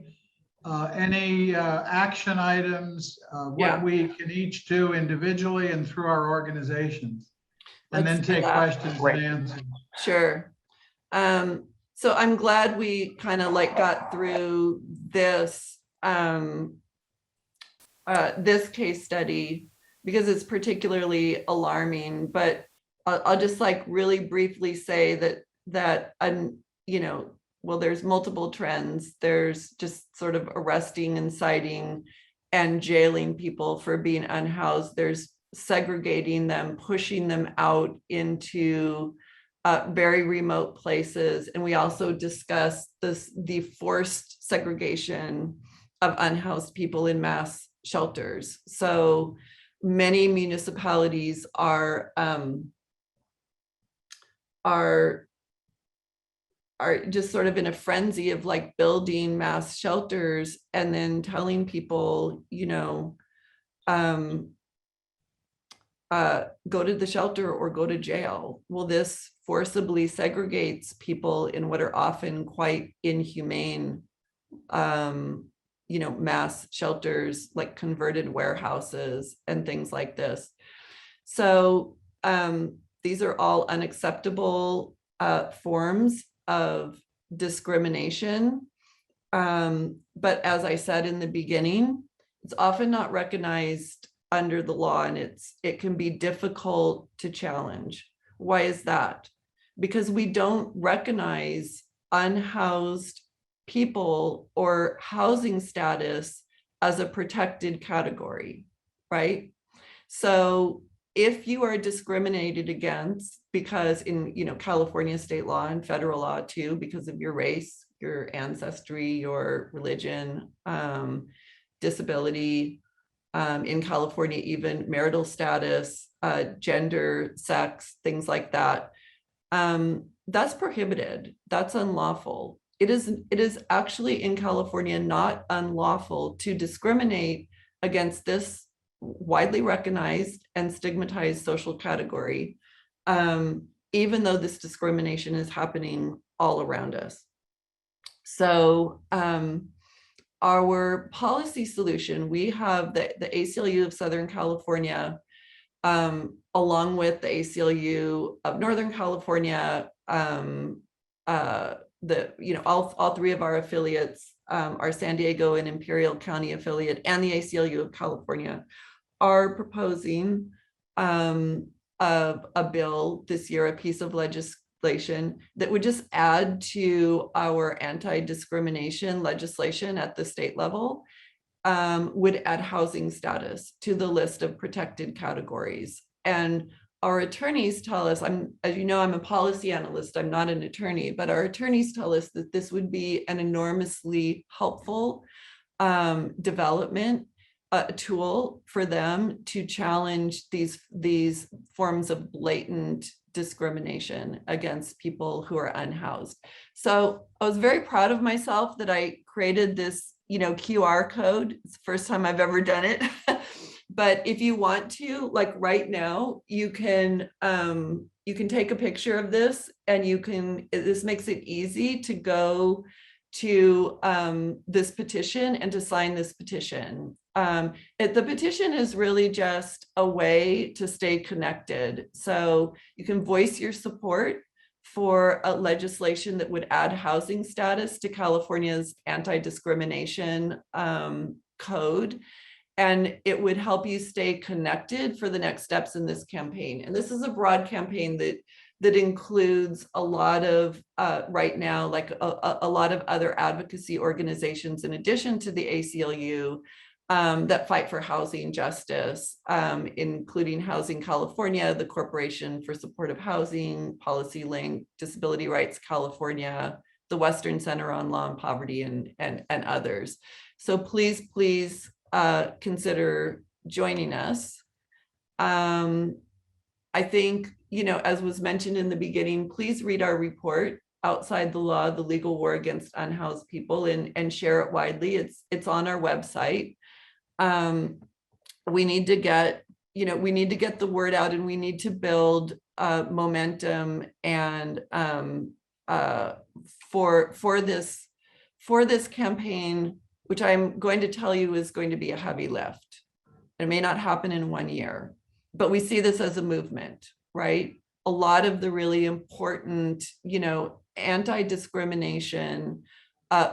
any action items,
Yeah.
what we can each do individually and through our organizations, and
Let's
then
do
take
that.
questions
Great.
and answers.
Sure. So I'm glad we kind of got through this this case study, because it's particularly alarming. But I'll just really briefly say that well, there's multiple trends. There's just sort of arresting and citing and jailing people for being unhoused. There's segregating them, pushing them out into very remote places. And we also discussed the forced segregation of unhoused people in mass shelters. So many municipalities are just sort of in a frenzy of building mass shelters and then telling people, go to the shelter or go to jail. Well, this forcibly segregates people in what are often quite inhumane, mass shelters, like converted warehouses and things like this. So these are all unacceptable forms of discrimination. But as I said in the beginning, it's often not recognized under the law, and it can be difficult to challenge. Why is that? Because we don't recognize unhoused people or housing status as a protected category, right? So if you are discriminated against because in California state law and federal law too, because of your race, your ancestry, your religion, disability, in California, even marital status, gender, sex, things like that, that's prohibited. That's unlawful. It is actually in California not unlawful to discriminate against this widely recognized and stigmatized social category, even though this discrimination is happening all around us. So our policy solution, we have the ACLU of Southern California, along with the ACLU of Northern California, all three of our affiliates, our San Diego and Imperial County affiliate, and the ACLU of California, are proposing a bill this year, a piece of legislation that would just add to our anti-discrimination legislation at the state level, would add housing status to the list of protected categories. And our attorneys tell us, as you know, I'm a policy analyst, I'm not an attorney, but our attorneys tell us that this would be an enormously helpful development a tool for them to challenge these forms of blatant discrimination against people who are unhoused. So I was very proud of myself that I created this, QR code. It's the first time I've ever done it. But if you want to, like right now, you can take a picture of this, and this makes it easy to go to this petition and to sign this petition. The petition is really just a way to stay connected. So you can voice your support for a legislation that would add housing status to California's anti-discrimination code. And it would help you stay connected for the next steps in this campaign. And this is a broad campaign that includes a lot of, right now, like a lot of other advocacy organizations, in addition to the ACLU, that fight for housing justice, including Housing California, the Corporation for Supportive Housing, Policy Link, Disability Rights California, the Western Center on Law and Poverty, and others. So please consider joining us. I think, as was mentioned in the beginning, please read our report, Outside the Law, the Legal War Against Unhoused People, and share it widely. It's on our website. We need to get the word out, and we need to build momentum and for this campaign, which I'm going to tell you is going to be a heavy lift. It may not happen in 1 year, but we see this as a movement, right? A lot of the really important, anti-discrimination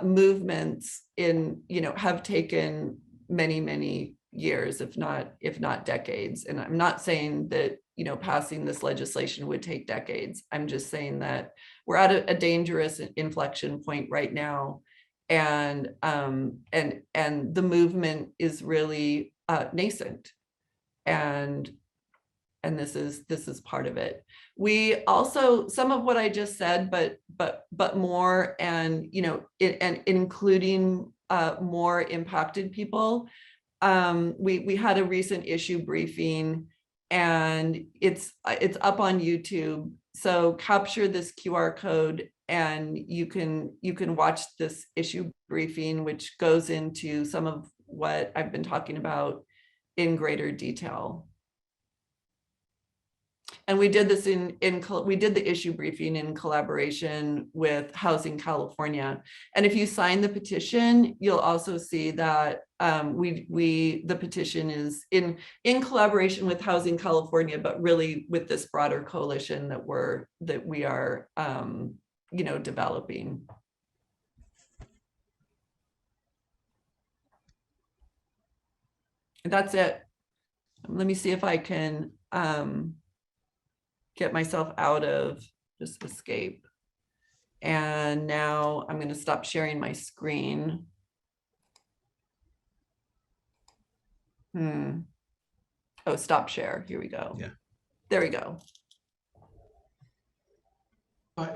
movements have taken many years, if not decades. And I'm not saying that, passing this legislation would take decades. I'm just saying that we're at a dangerous inflection point right now. And the movement is really nascent. And this is part of it. We also, some of what I just said, but more, and and including more impacted people. We had a recent issue briefing, and it's up on YouTube. So capture this QR code, and you can watch this issue briefing, which goes into some of what I've been talking about in greater detail. And we did this we did the issue briefing in collaboration with Housing California. And if you sign the petition, you'll also see that the petition is in collaboration with Housing California, but really with this broader coalition that we are developing. And that's it. Let me see if I can get myself out of just escape. And now I'm going to stop sharing my screen. Oh, stop share. Here we go.
Yeah.
There we go.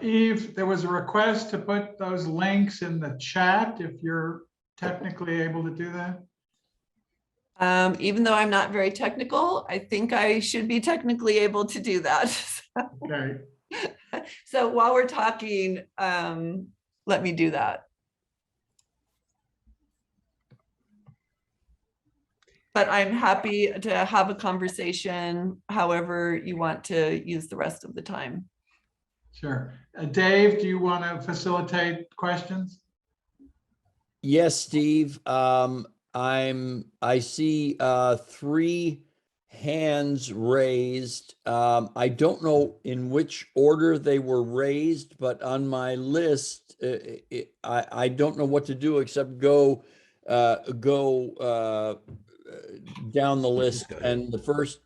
Eve, there was a request to put those links in the chat, if you're technically able to do that.
Even though I'm not very technical, I think I should be technically able to do that.
Okay.
So while we're talking, let me do that. But I'm happy to have a conversation however you want to use the rest of the time.
Sure. Dave, do you want to facilitate questions?
Yes, Steve. I see 3 hands raised. I don't know in which order they were raised, but on my list, I don't know what to do except go down the list. And the first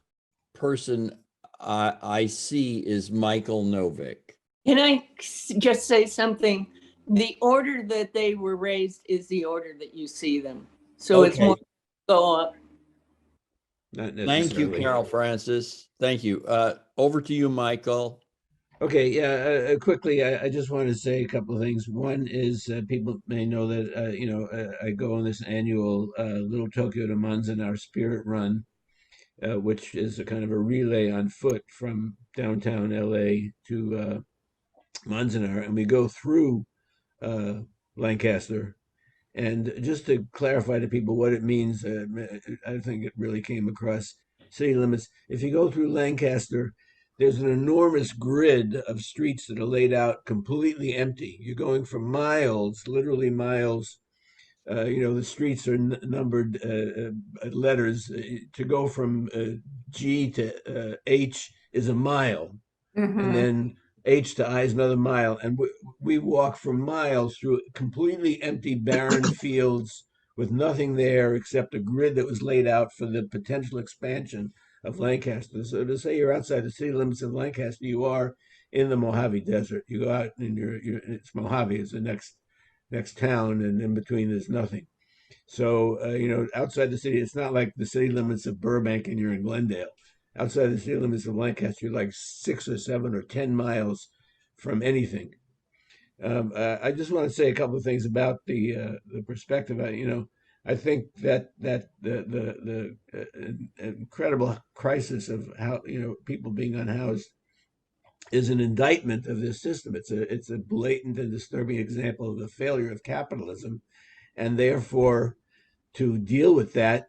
person I see is Michael Novick.
Can I just say something? The order that they were raised is the order that you see them. So it's more go up.
Not
Thank you,
necessarily.
Carol Francis. Thank you. Over to you, Michael.
Okay, yeah, quickly, I just want to say a couple of things. One is people may know that, I go on this annual Little Tokyo to Manzanar Spirit Run, which is a kind of a relay on foot from downtown LA to Manzanar, and we go through Lancaster. And just to clarify to people what it means, I think it really came across city limits. If you go through Lancaster, there's an enormous grid of streets that are laid out completely empty. You're going for miles, literally miles. The streets are numbered letters. To go from G to H is a mile, and then H to I is another mile. And we walk for miles through completely empty, barren fields with nothing there except a grid that was laid out for the potential expansion of Lancaster. So to say you're outside the city limits of Lancaster, you are in the Mojave Desert. You go out and it's Mojave is the next town, and in between there's nothing. So outside the city, it's not like the city limits of Burbank and you're in Glendale. Outside the city limits of Lancaster, you're like 6 or 7 or 10 miles from anything. I just want to say a couple of things about the perspective. I think that the incredible crisis of how people being unhoused is an indictment of this system. It's a blatant and disturbing example of the failure of capitalism, and therefore, to deal with that,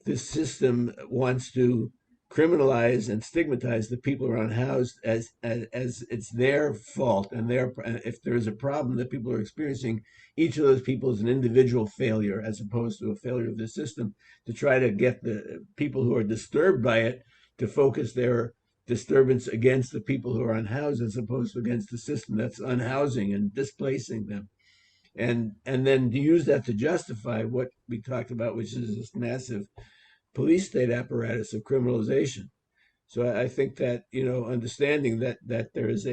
this system wants to criminalize and stigmatize the people who are unhoused as it's their fault, and if there is a problem that people are experiencing, each of those people is an individual failure as opposed to a failure of the system, to try to get the people who are disturbed by it to focus their disturbance against the people who are unhoused as opposed to against the system that's unhousing and displacing them. And then to use that to justify what we talked about, which is this massive police state apparatus of criminalization. So I think that understanding that there is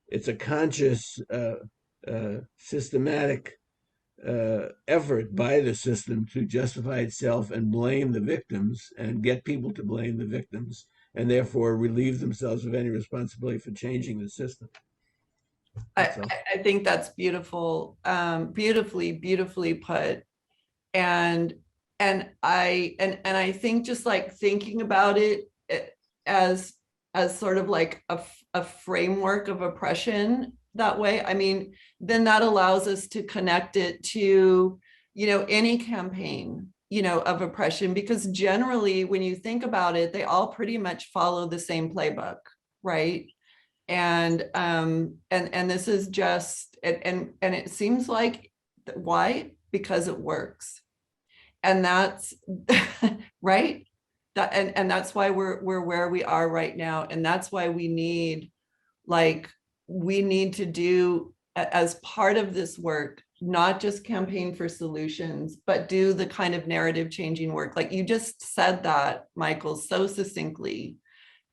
it's a conscious, systematic effort by the system to justify itself and blame the victims and get people to blame the victims, and therefore relieve themselves of any responsibility for changing the system.
I think that's beautiful, beautifully put. And I think just like thinking about it as sort of like a framework of oppression that way, I mean, then that allows us to connect it to, any campaign, of oppression, because generally when you think about it, they all pretty much follow the same playbook, right? And this is just, and it seems like, why? Because it works. And that's right. And that's why we're where we are right now. And that's why we need to do, as part of this work, not just campaign for solutions, but do the kind of narrative changing work. Like you just said that, Michael, so succinctly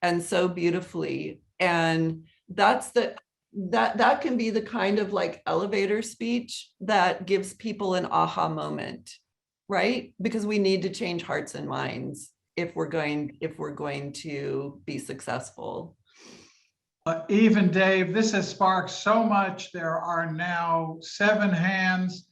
and so beautifully. And that's that can be the kind of like elevator speech that gives people an aha moment, right? Because we need to change hearts and minds if we're going to be successful.
Even Dave, this has sparked so much. There are now 7 hands.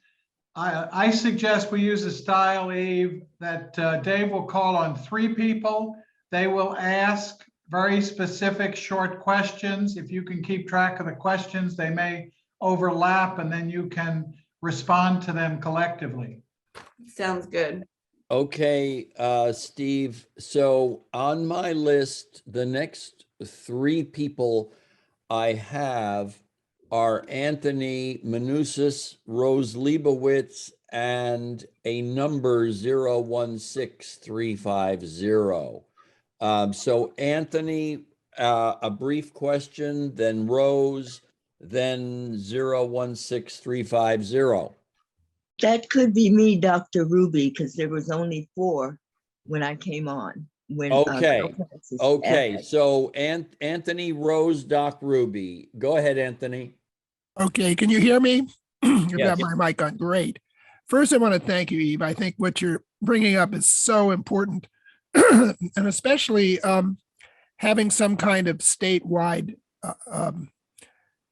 I suggest we use a style, Eve, that Dave will call on 3 people. They will ask very specific short questions. If you can keep track of the questions, they may overlap, and then you can respond to them collectively.
Sounds good.
Okay, Steve. So on my list, the next 3 people I have are Anthony Manousis, Rose Leibowitz, and a number 016350. So Anthony, a brief question, then Rose, then 016350.
That could be me, Dr. Ruby, because there was only 4 when I came on.
Okay. So Anthony, Rose, Doc Ruby. Go ahead, Anthony.
Okay, can you hear me? You've
Yes.
got my mic on. Great. First, I want to thank you, Eve. I think what you're bringing up is so important, and especially having some kind of statewide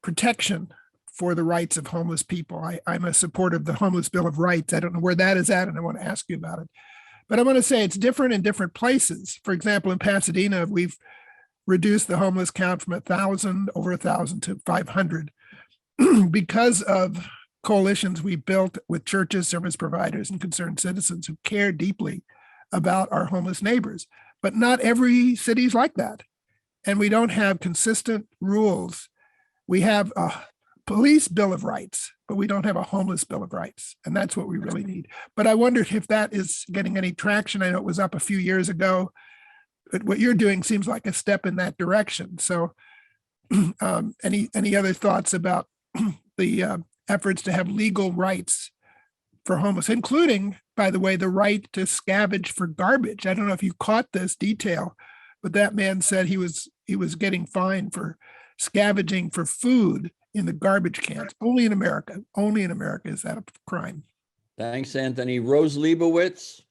protection for the rights of homeless people. I'm a supporter of the Homeless Bill of Rights. I don't know where that is at, and I want to ask you about it. But I want to say it's different in different places. For example, in Pasadena, we've reduced the homeless count from 1,000, over 1,000 to 500 because of coalitions we built with churches, service providers, and concerned citizens who care deeply about our homeless neighbors. But not every city is like that. And we don't have consistent rules. We have a police bill of rights, but we don't have a homeless bill of rights. And that's what we really need. But I wondered if that is getting any traction. I know it was up a few years ago, but what you're doing seems like a step in that direction. So any other thoughts about the efforts to have legal rights for homeless, including, by the way, the right to scavenge for garbage? I don't know if you caught this detail, but that man said he was getting fined for scavenging for food in the garbage cans. Only in America is that a crime.
Thanks, Anthony. Rose Leibowitz.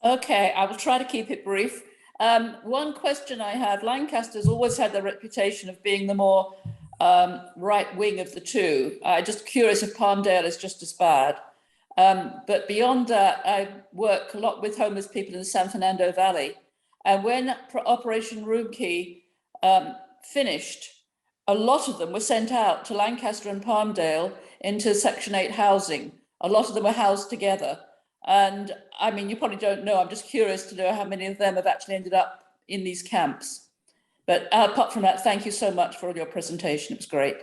Okay, I will try to keep it brief. One question I have: Lancaster's always had the reputation of being the more right wing of the two. I'm just curious if Palmdale is just as bad. But beyond that, I work a lot with homeless people in the San Fernando Valley. And when Operation Room Key finished, a lot of them were sent out to Lancaster and Palmdale into Section 8 housing. A lot of them were housed together. And I mean, you probably don't know, I'm just curious to know how many of them have actually ended up in these camps. But apart from that, thank you so much for your presentation. It was great.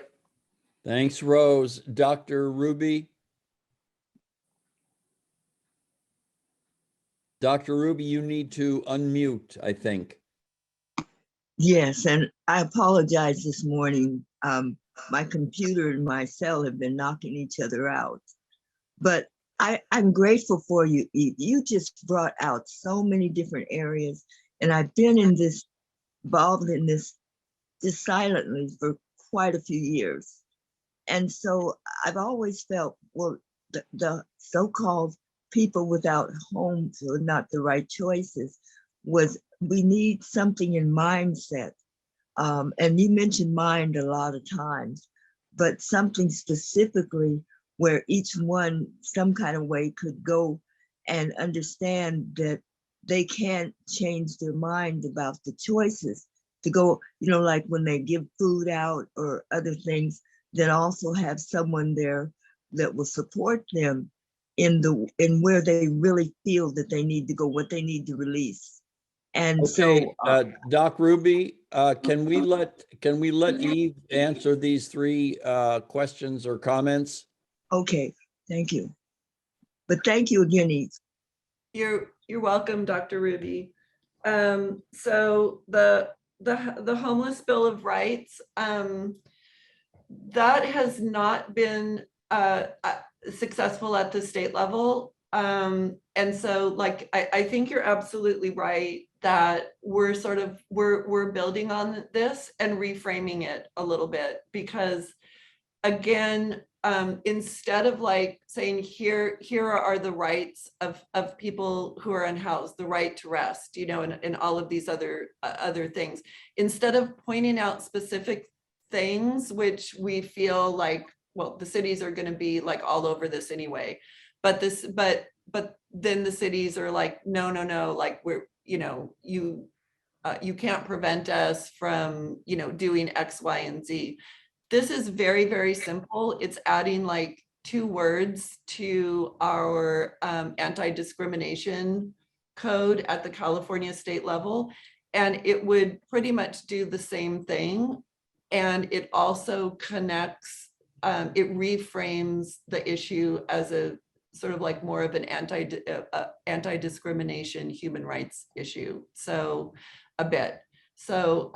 Thanks, Rose. Dr. Ruby. Dr. Ruby, you need to unmute, I think.
Yes, and I apologize this morning. My computer and my cell have been knocking each other out. But I'm grateful for you, Eve. You just brought out so many different areas. And I've been involved in this just silently for quite a few years. And so I've always felt, well, the so-called people without homes or not the right choices was we need something in mindset. And you mentioned mind a lot of times, but something specifically where each one some kind of way could go and understand that they can't change their mind about the choices to go, like when they give food out or other things, then also have someone there that will support them in where they really feel that they need to go, what they need to release. And
okay,
so
Doc Ruby, can we let Eve answer these three questions or comments?
Okay, thank you. But thank you again, Eve.
You're welcome, Dr. Ruby. So the Homeless Bill of Rights, that has not been successful at the state level. And so I think you're absolutely right that we're building on this and reframing it a little bit, because again, instead of saying here are the rights of people who are unhoused, the right to rest, and all of these other things, instead of pointing out specific things which we feel like, well, the cities are going to be all over this anyway, but then the cities are like, no, we're, you can't prevent us from doing X, Y, and Z. This is very, very simple. It's adding 2 words to our anti-discrimination code at the California state level, and it would pretty much do the same thing. And it also connects, it reframes the issue as a sort of more of an anti-discrimination human rights issue. So a bit. So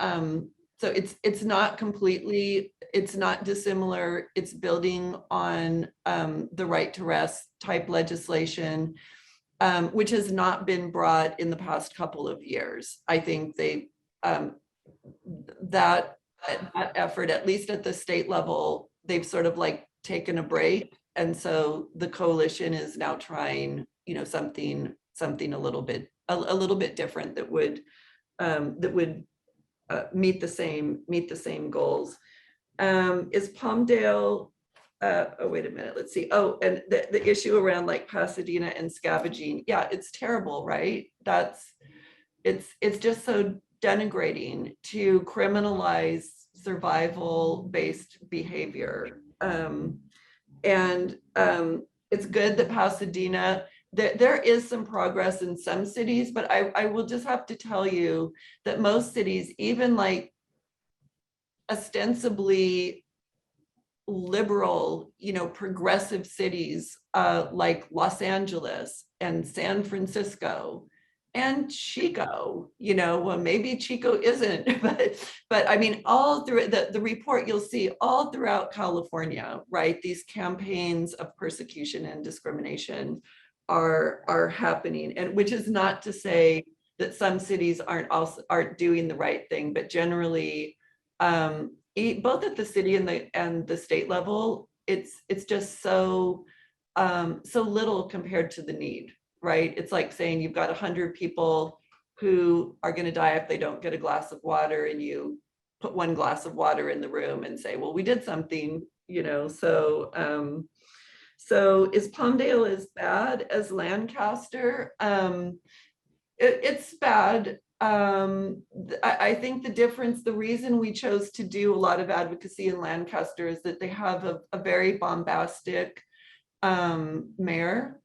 it's not completely, it's not dissimilar. It's building on the right to rest type legislation, which has not been brought in the past couple of years. I think they that effort, at least at the state level, they've sort of taken a break, and so the coalition is now trying something a little bit different that would meet the same goals. Is Palmdale, oh, wait a minute, let's see. Oh, and the issue around like Pasadena and scavenging. Yeah, it's terrible, right? It's just so denigrating to criminalize survival-based behavior. It's good that Pasadena, there is some progress in some cities, but I will just have to tell you that most cities, even like ostensibly liberal, progressive cities like Los Angeles and San Francisco and Chico, well, maybe Chico isn't, but I mean, all through the report, you'll see all throughout California, right? These campaigns of persecution and discrimination are happening, and which is not to say that some cities aren't doing the right thing, but generally, both at the city and the state level, it's just so little compared to the need, right? It's like saying you've got 100 people who are going to die if they don't get a glass of water, and you put one glass of water in the room and say, well, we did something, so is Palmdale as bad as Lancaster? It's bad. I think the reason we chose to do a lot of advocacy in Lancaster is that they have a very bombastic mayor,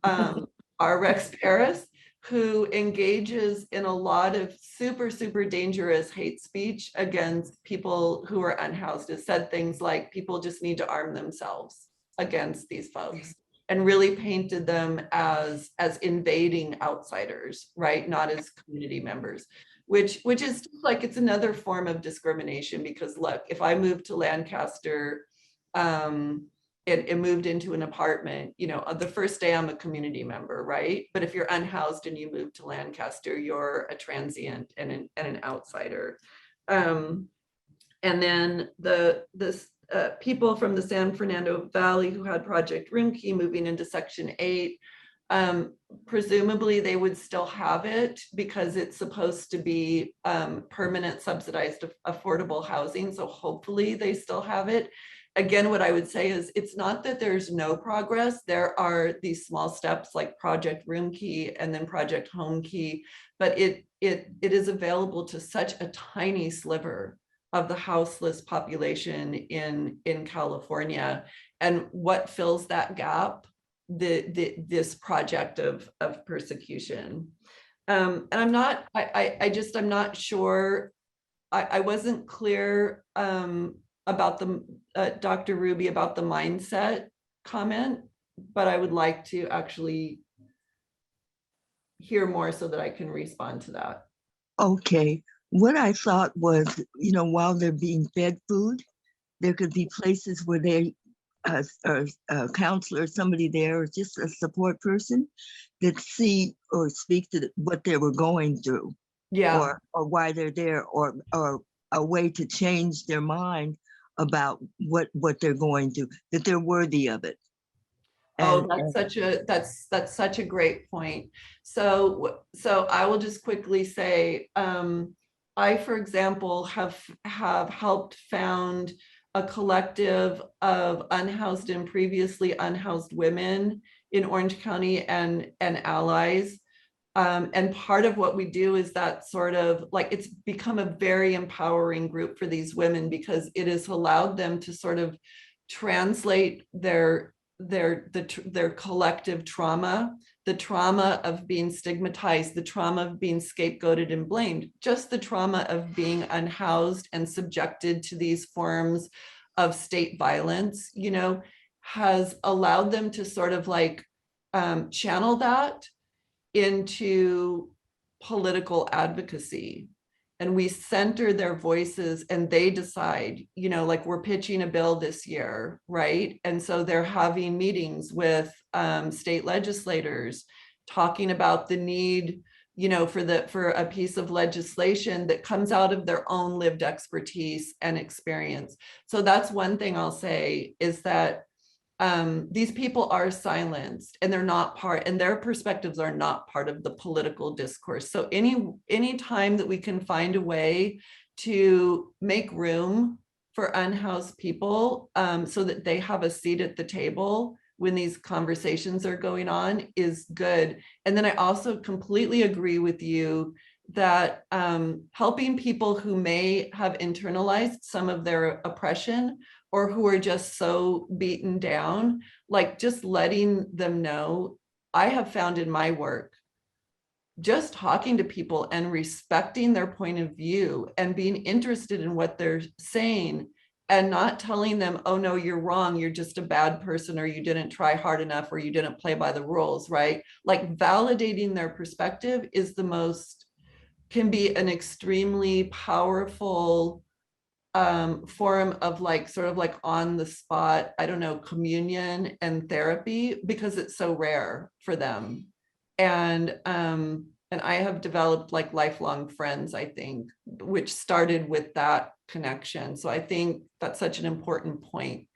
our Rex Paris, who engages in a lot of super, super dangerous hate speech against people who are unhoused. Has said things like people just need to arm themselves against these folks, and really painted them as invading outsiders, right? Not as community members, which is like, it's another form of discrimination, because look, if I moved to Lancaster, and moved into an apartment, the first day I'm a community member, right? But if you're unhoused and you move to Lancaster, you're a transient and an outsider. And then the people from the San Fernando Valley who had Project Roomkey moving into Section 8, presumably they would still have it because it's supposed to be permanent subsidized affordable housing. So hopefully they still have it. Again, what I would say is it's not that there's no progress. There are these small steps like Project Roomkey and then Project Homekey, but it is available to such a tiny sliver of the houseless population in California. And what fills that gap? This project of persecution. And I'm not sure, I wasn't clear about the Dr. Ruby about the mindset comment, but I would like to actually hear more so that I can respond to that.
Okay. What I thought was, while they're being fed food, there could be places where they, a counselor, somebody there, or just a support person that see or speak to what they were going through,
Yeah.
or why they're there, or a way to change their mind about what they're going through, that they're worthy of it.
Oh, that's such a great point. So I will just quickly say, I, for example, have helped found a collective of unhoused and previously unhoused women in Orange County and allies. And part of what we do is that sort of like, it's become a very empowering group for these women, because it has allowed them to sort of translate their collective trauma, the trauma of being stigmatized, the trauma of being scapegoated and blamed, just the trauma of being unhoused and subjected to these forms of state violence, has allowed them to sort of like channel that into political advocacy. And we center their voices and they decide, like we're pitching a bill this year, right? And so they're having meetings with state legislators talking about the need, for a piece of legislation that comes out of their own lived expertise and experience. So that's one thing I'll say, is that these people are silenced, and they're not part, and their perspectives are not part of the political discourse. So any time that we can find a way to make room for unhoused people, so that they have a seat at the table when these conversations are going on, is good. And then I also completely agree with you that helping people who may have internalized some of their oppression, or who are just so beaten down, like just letting them know, I have found in my work, just talking to people and respecting their point of view and being interested in what they're saying, and not telling them, oh no, you're wrong, you're just a bad person, or you didn't try hard enough, or you didn't play by the rules, right? Like validating their perspective is can be an extremely powerful form of like, sort of like on the spot, I don't know, communion and therapy, because it's so rare for them. And I have developed like lifelong friends, I think, which started with that connection. So I think that's such an important point,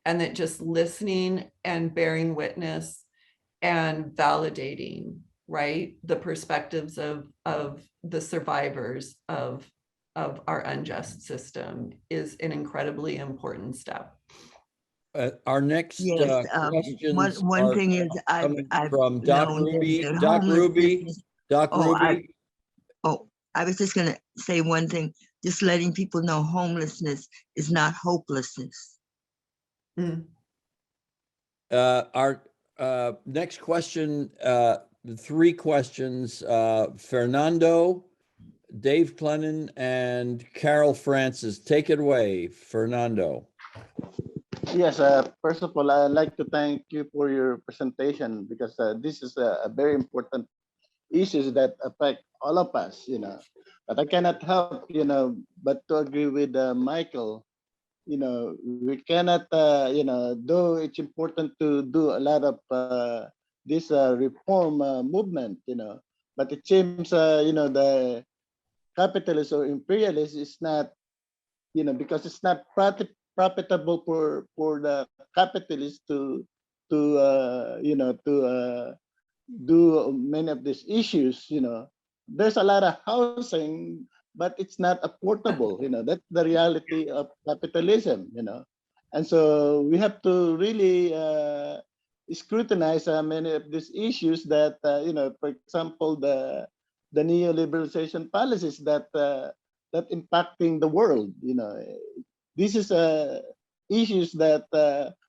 and that just listening and bearing witness and validating, right, the perspectives of the survivors of our unjust system is an incredibly important step.
Our next
Yes,
questions
one
are
thing is
coming
I've
from Doc
known
Ruby.
that
Doc Ruby.
homelessness.
Doc
Oh,
Ruby.
I was just gonna say one thing, just letting people know homelessness is not hopelessness.
Our next question, three questions, Fernando, Dave Clennon, and Carol Francis. Take it away, Fernando.
Yes, first of all, I'd like to thank you for your presentation, because this is a very important issues that affect all of us, But I cannot help, but to agree with Michael. We cannot, though it's important to do a lot of this reform movement, but it seems, the capitalist or imperialist is not, because it's not profitable for the capitalists to do many of these issues. There's a lot of housing, but it's not affordable. That's the reality of capitalism. And so we have to really scrutinize many of these issues that, for example, the neoliberalization policies that impacting the world. This is issues that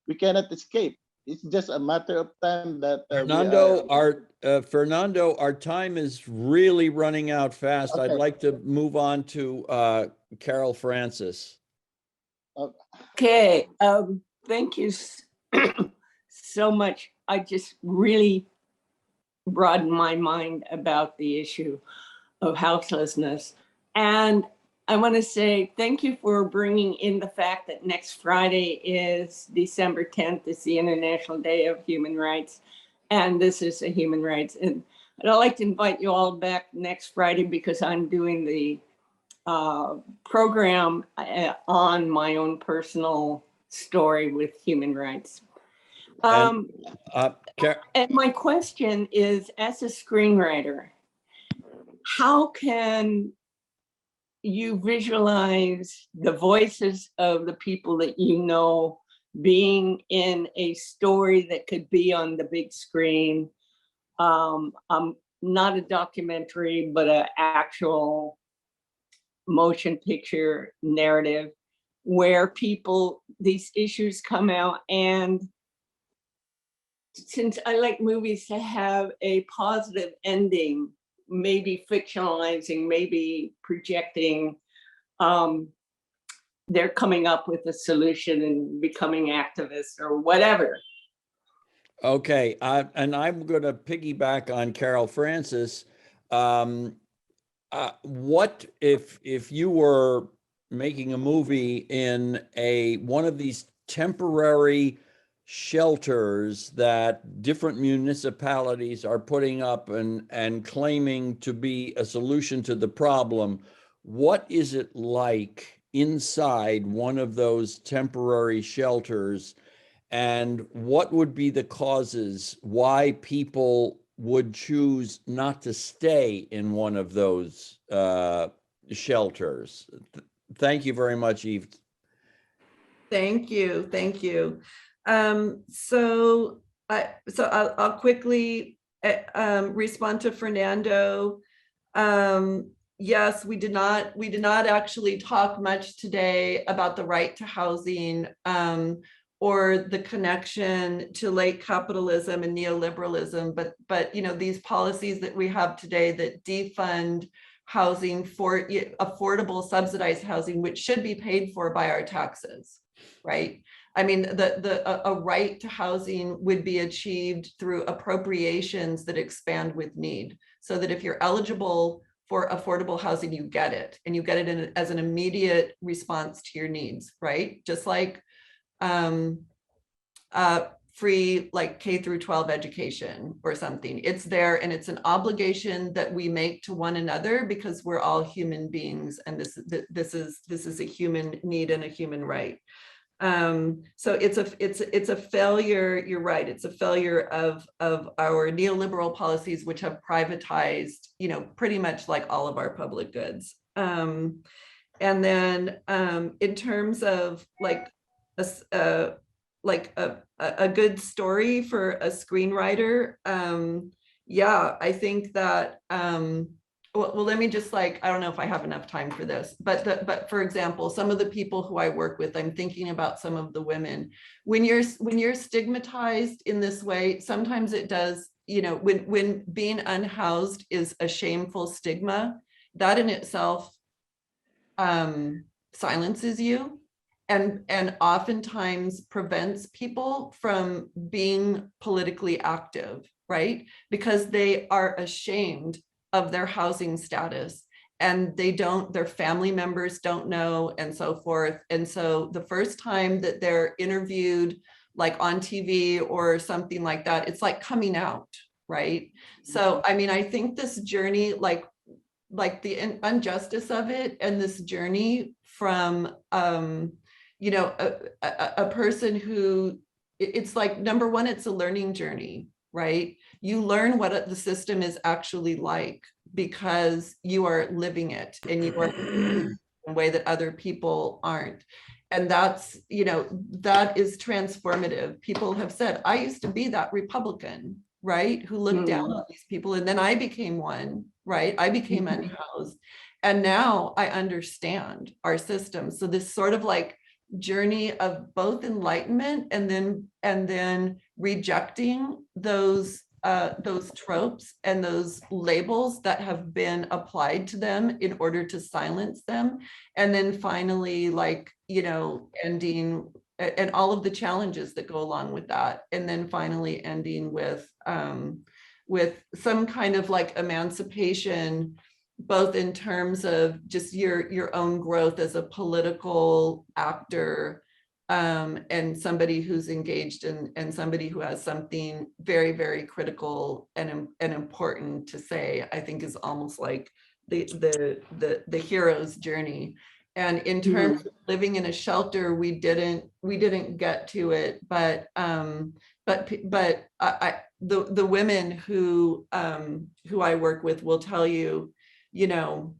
we cannot escape. It's just a matter of time that
Fernando, our time is really running out fast.
Okay.
I'd like to move on to Carol Francis.
Okay, thank you so much. I just really broadened my mind about the issue of houselessness. And I want to say thank you for bringing in the fact that next Friday is December 10th. It's the International Day of Human Rights. And this is a human rights. And I'd like to invite you all back next Friday, because I'm doing the program on my own personal story with human rights. And my question is, as a screenwriter, how can you visualize the voices of the people that you know being in a story that could be on the big screen? Not a documentary, but an actual motion picture narrative where these issues come out. And since I like movies to have a positive ending, maybe fictionalizing, maybe projecting, they're coming up with a solution and becoming activists or whatever.
Okay, and I'm going to piggyback on Carol Francis. What if you were making a movie in one of these temporary shelters that different municipalities are putting up and claiming to be a solution to the problem? What is it like inside one of those temporary shelters, and what would be the causes why people would choose not to stay in one of those shelters? Thank you very much, Eve.
Thank you, thank you. So I'll quickly respond to Fernando. Yes, we did not actually talk much today about the right to housing or the connection to late capitalism and neoliberalism, but you know, these policies that we have today that defund housing for affordable subsidized housing, which should be paid for by our taxes, right? I mean, a right to housing would be achieved through appropriations that expand with need, so that if you're eligible for affordable housing, you get it, and you get it as an immediate response to your needs, right? Just like free like K through 12 education or something. It's there, and it's an obligation that we make to one another because we're all human beings, and this is a human need and a human right. So it's a failure. You're right. It's a failure of our neoliberal policies, which have privatized, you know, pretty much like all of our public goods. And then in terms of like a good story for a screenwriter, yeah, I think that. Well, let me just like, I don't know if I have enough time for this, but for example, some of the people who I work with, I'm thinking about some of the women. When you're stigmatized in this way, sometimes it does, you know, when being unhoused is a shameful stigma, that in itself silences you and oftentimes prevents people from being politically active, right? Because they are ashamed of their housing status, and their family members don't know, and so forth. And so the first time that they're interviewed like on TV or something like that, it's like coming out, right? So I mean, I think this journey, like the injustice of it, and this journey from you know, a person who, it's like, number one, it's a learning journey, right? You learn what the system is actually like because you are living it, and you are in a way that other people aren't. And that's, you know, that is transformative. People have said, I used to be that Republican, right, who looked down on these people, and then I became one, right? I became unhoused, and now I understand our system. So this sort of like journey of both enlightenment and then rejecting those tropes and those labels that have been applied to them in order to silence them, and then finally, like, you know, ending, and all of the challenges that go along with that, and then finally ending with some kind of like emancipation, both in terms of just your own growth as a political actor, and somebody who's engaged and somebody who has something very, very critical and important to say. I think is almost like the hero's journey. And in terms of living in a shelter, we didn't get to it, but the women who I work with will tell you, you know,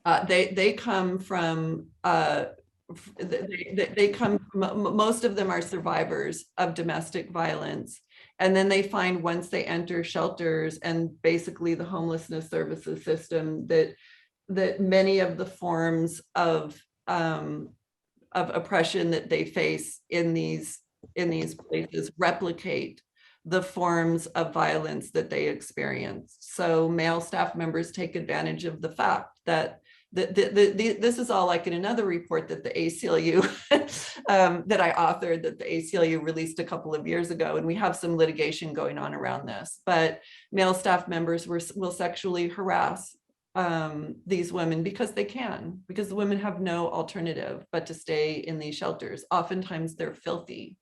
they come from most of them are survivors of domestic violence, and then they find once they enter shelters and basically the homelessness services system that many of the forms of oppression that they face in these places replicate the forms of violence that they experience. So male staff members take advantage of the fact that this is all like in another report that the ACLU that I authored, that the ACLU released a couple of years ago, and we have some litigation going on around this, but male staff members will sexually harass these women because the women have no alternative but to stay in these shelters. Oftentimes they're filthy.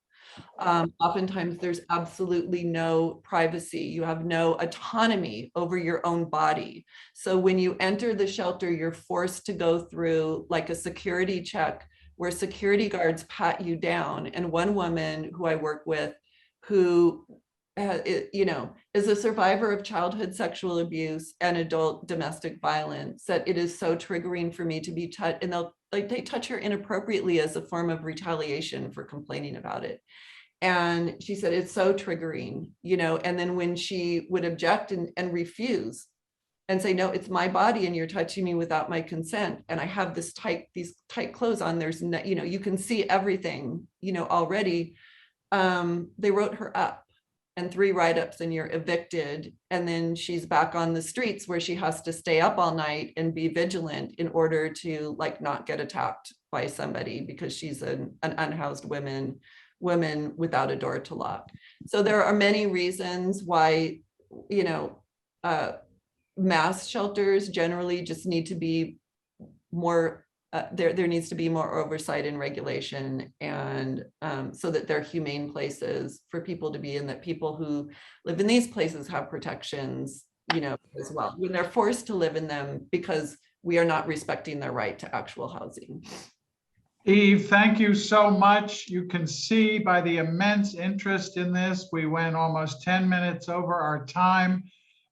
Oftentimes there's absolutely no privacy. You have no autonomy over your own body. So when you enter the shelter, you're forced to go through like a security check where security guards pat you down. And one woman who I work with, who is a survivor of childhood sexual abuse and adult domestic violence, that it is so triggering for me to be touched, and they touch her inappropriately as a form of retaliation for complaining about it. And she said, it's so triggering, and then when she would object and refuse and say, no, it's my body and you're touching me without my consent. And I have these tight clothes on, there's no, you can see everything, already. They wrote her up and 3 write-ups and you're evicted. And then she's back on the streets where she has to stay up all night and be vigilant in order to not get attacked by somebody, because she's an unhoused woman without a door to lock. So there are many reasons why, mass shelters generally just need to be more, there needs to be more oversight and regulation, and so that they're humane places for people to be in, that people who live in these places have protections, as well, when they're forced to live in them because we are not respecting their right to actual housing.
Eve, thank you so much. You can see by the immense interest in this, we went almost 10 minutes over our time.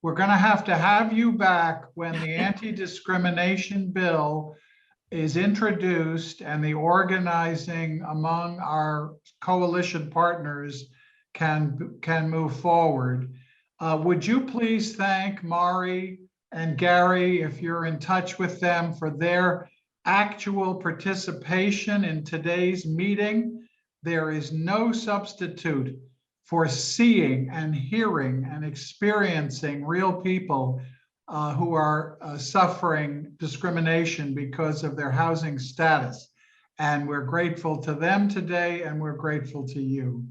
We're going to have you back when the anti-discrimination bill is introduced and the organizing among our coalition partners can move forward. Would you please thank Mari and Gary, if you're in touch with them, for their actual participation in today's meeting? There is no substitute for seeing and hearing and experiencing real people who are suffering discrimination because of their housing status. And we're grateful to them today, and we're grateful to you.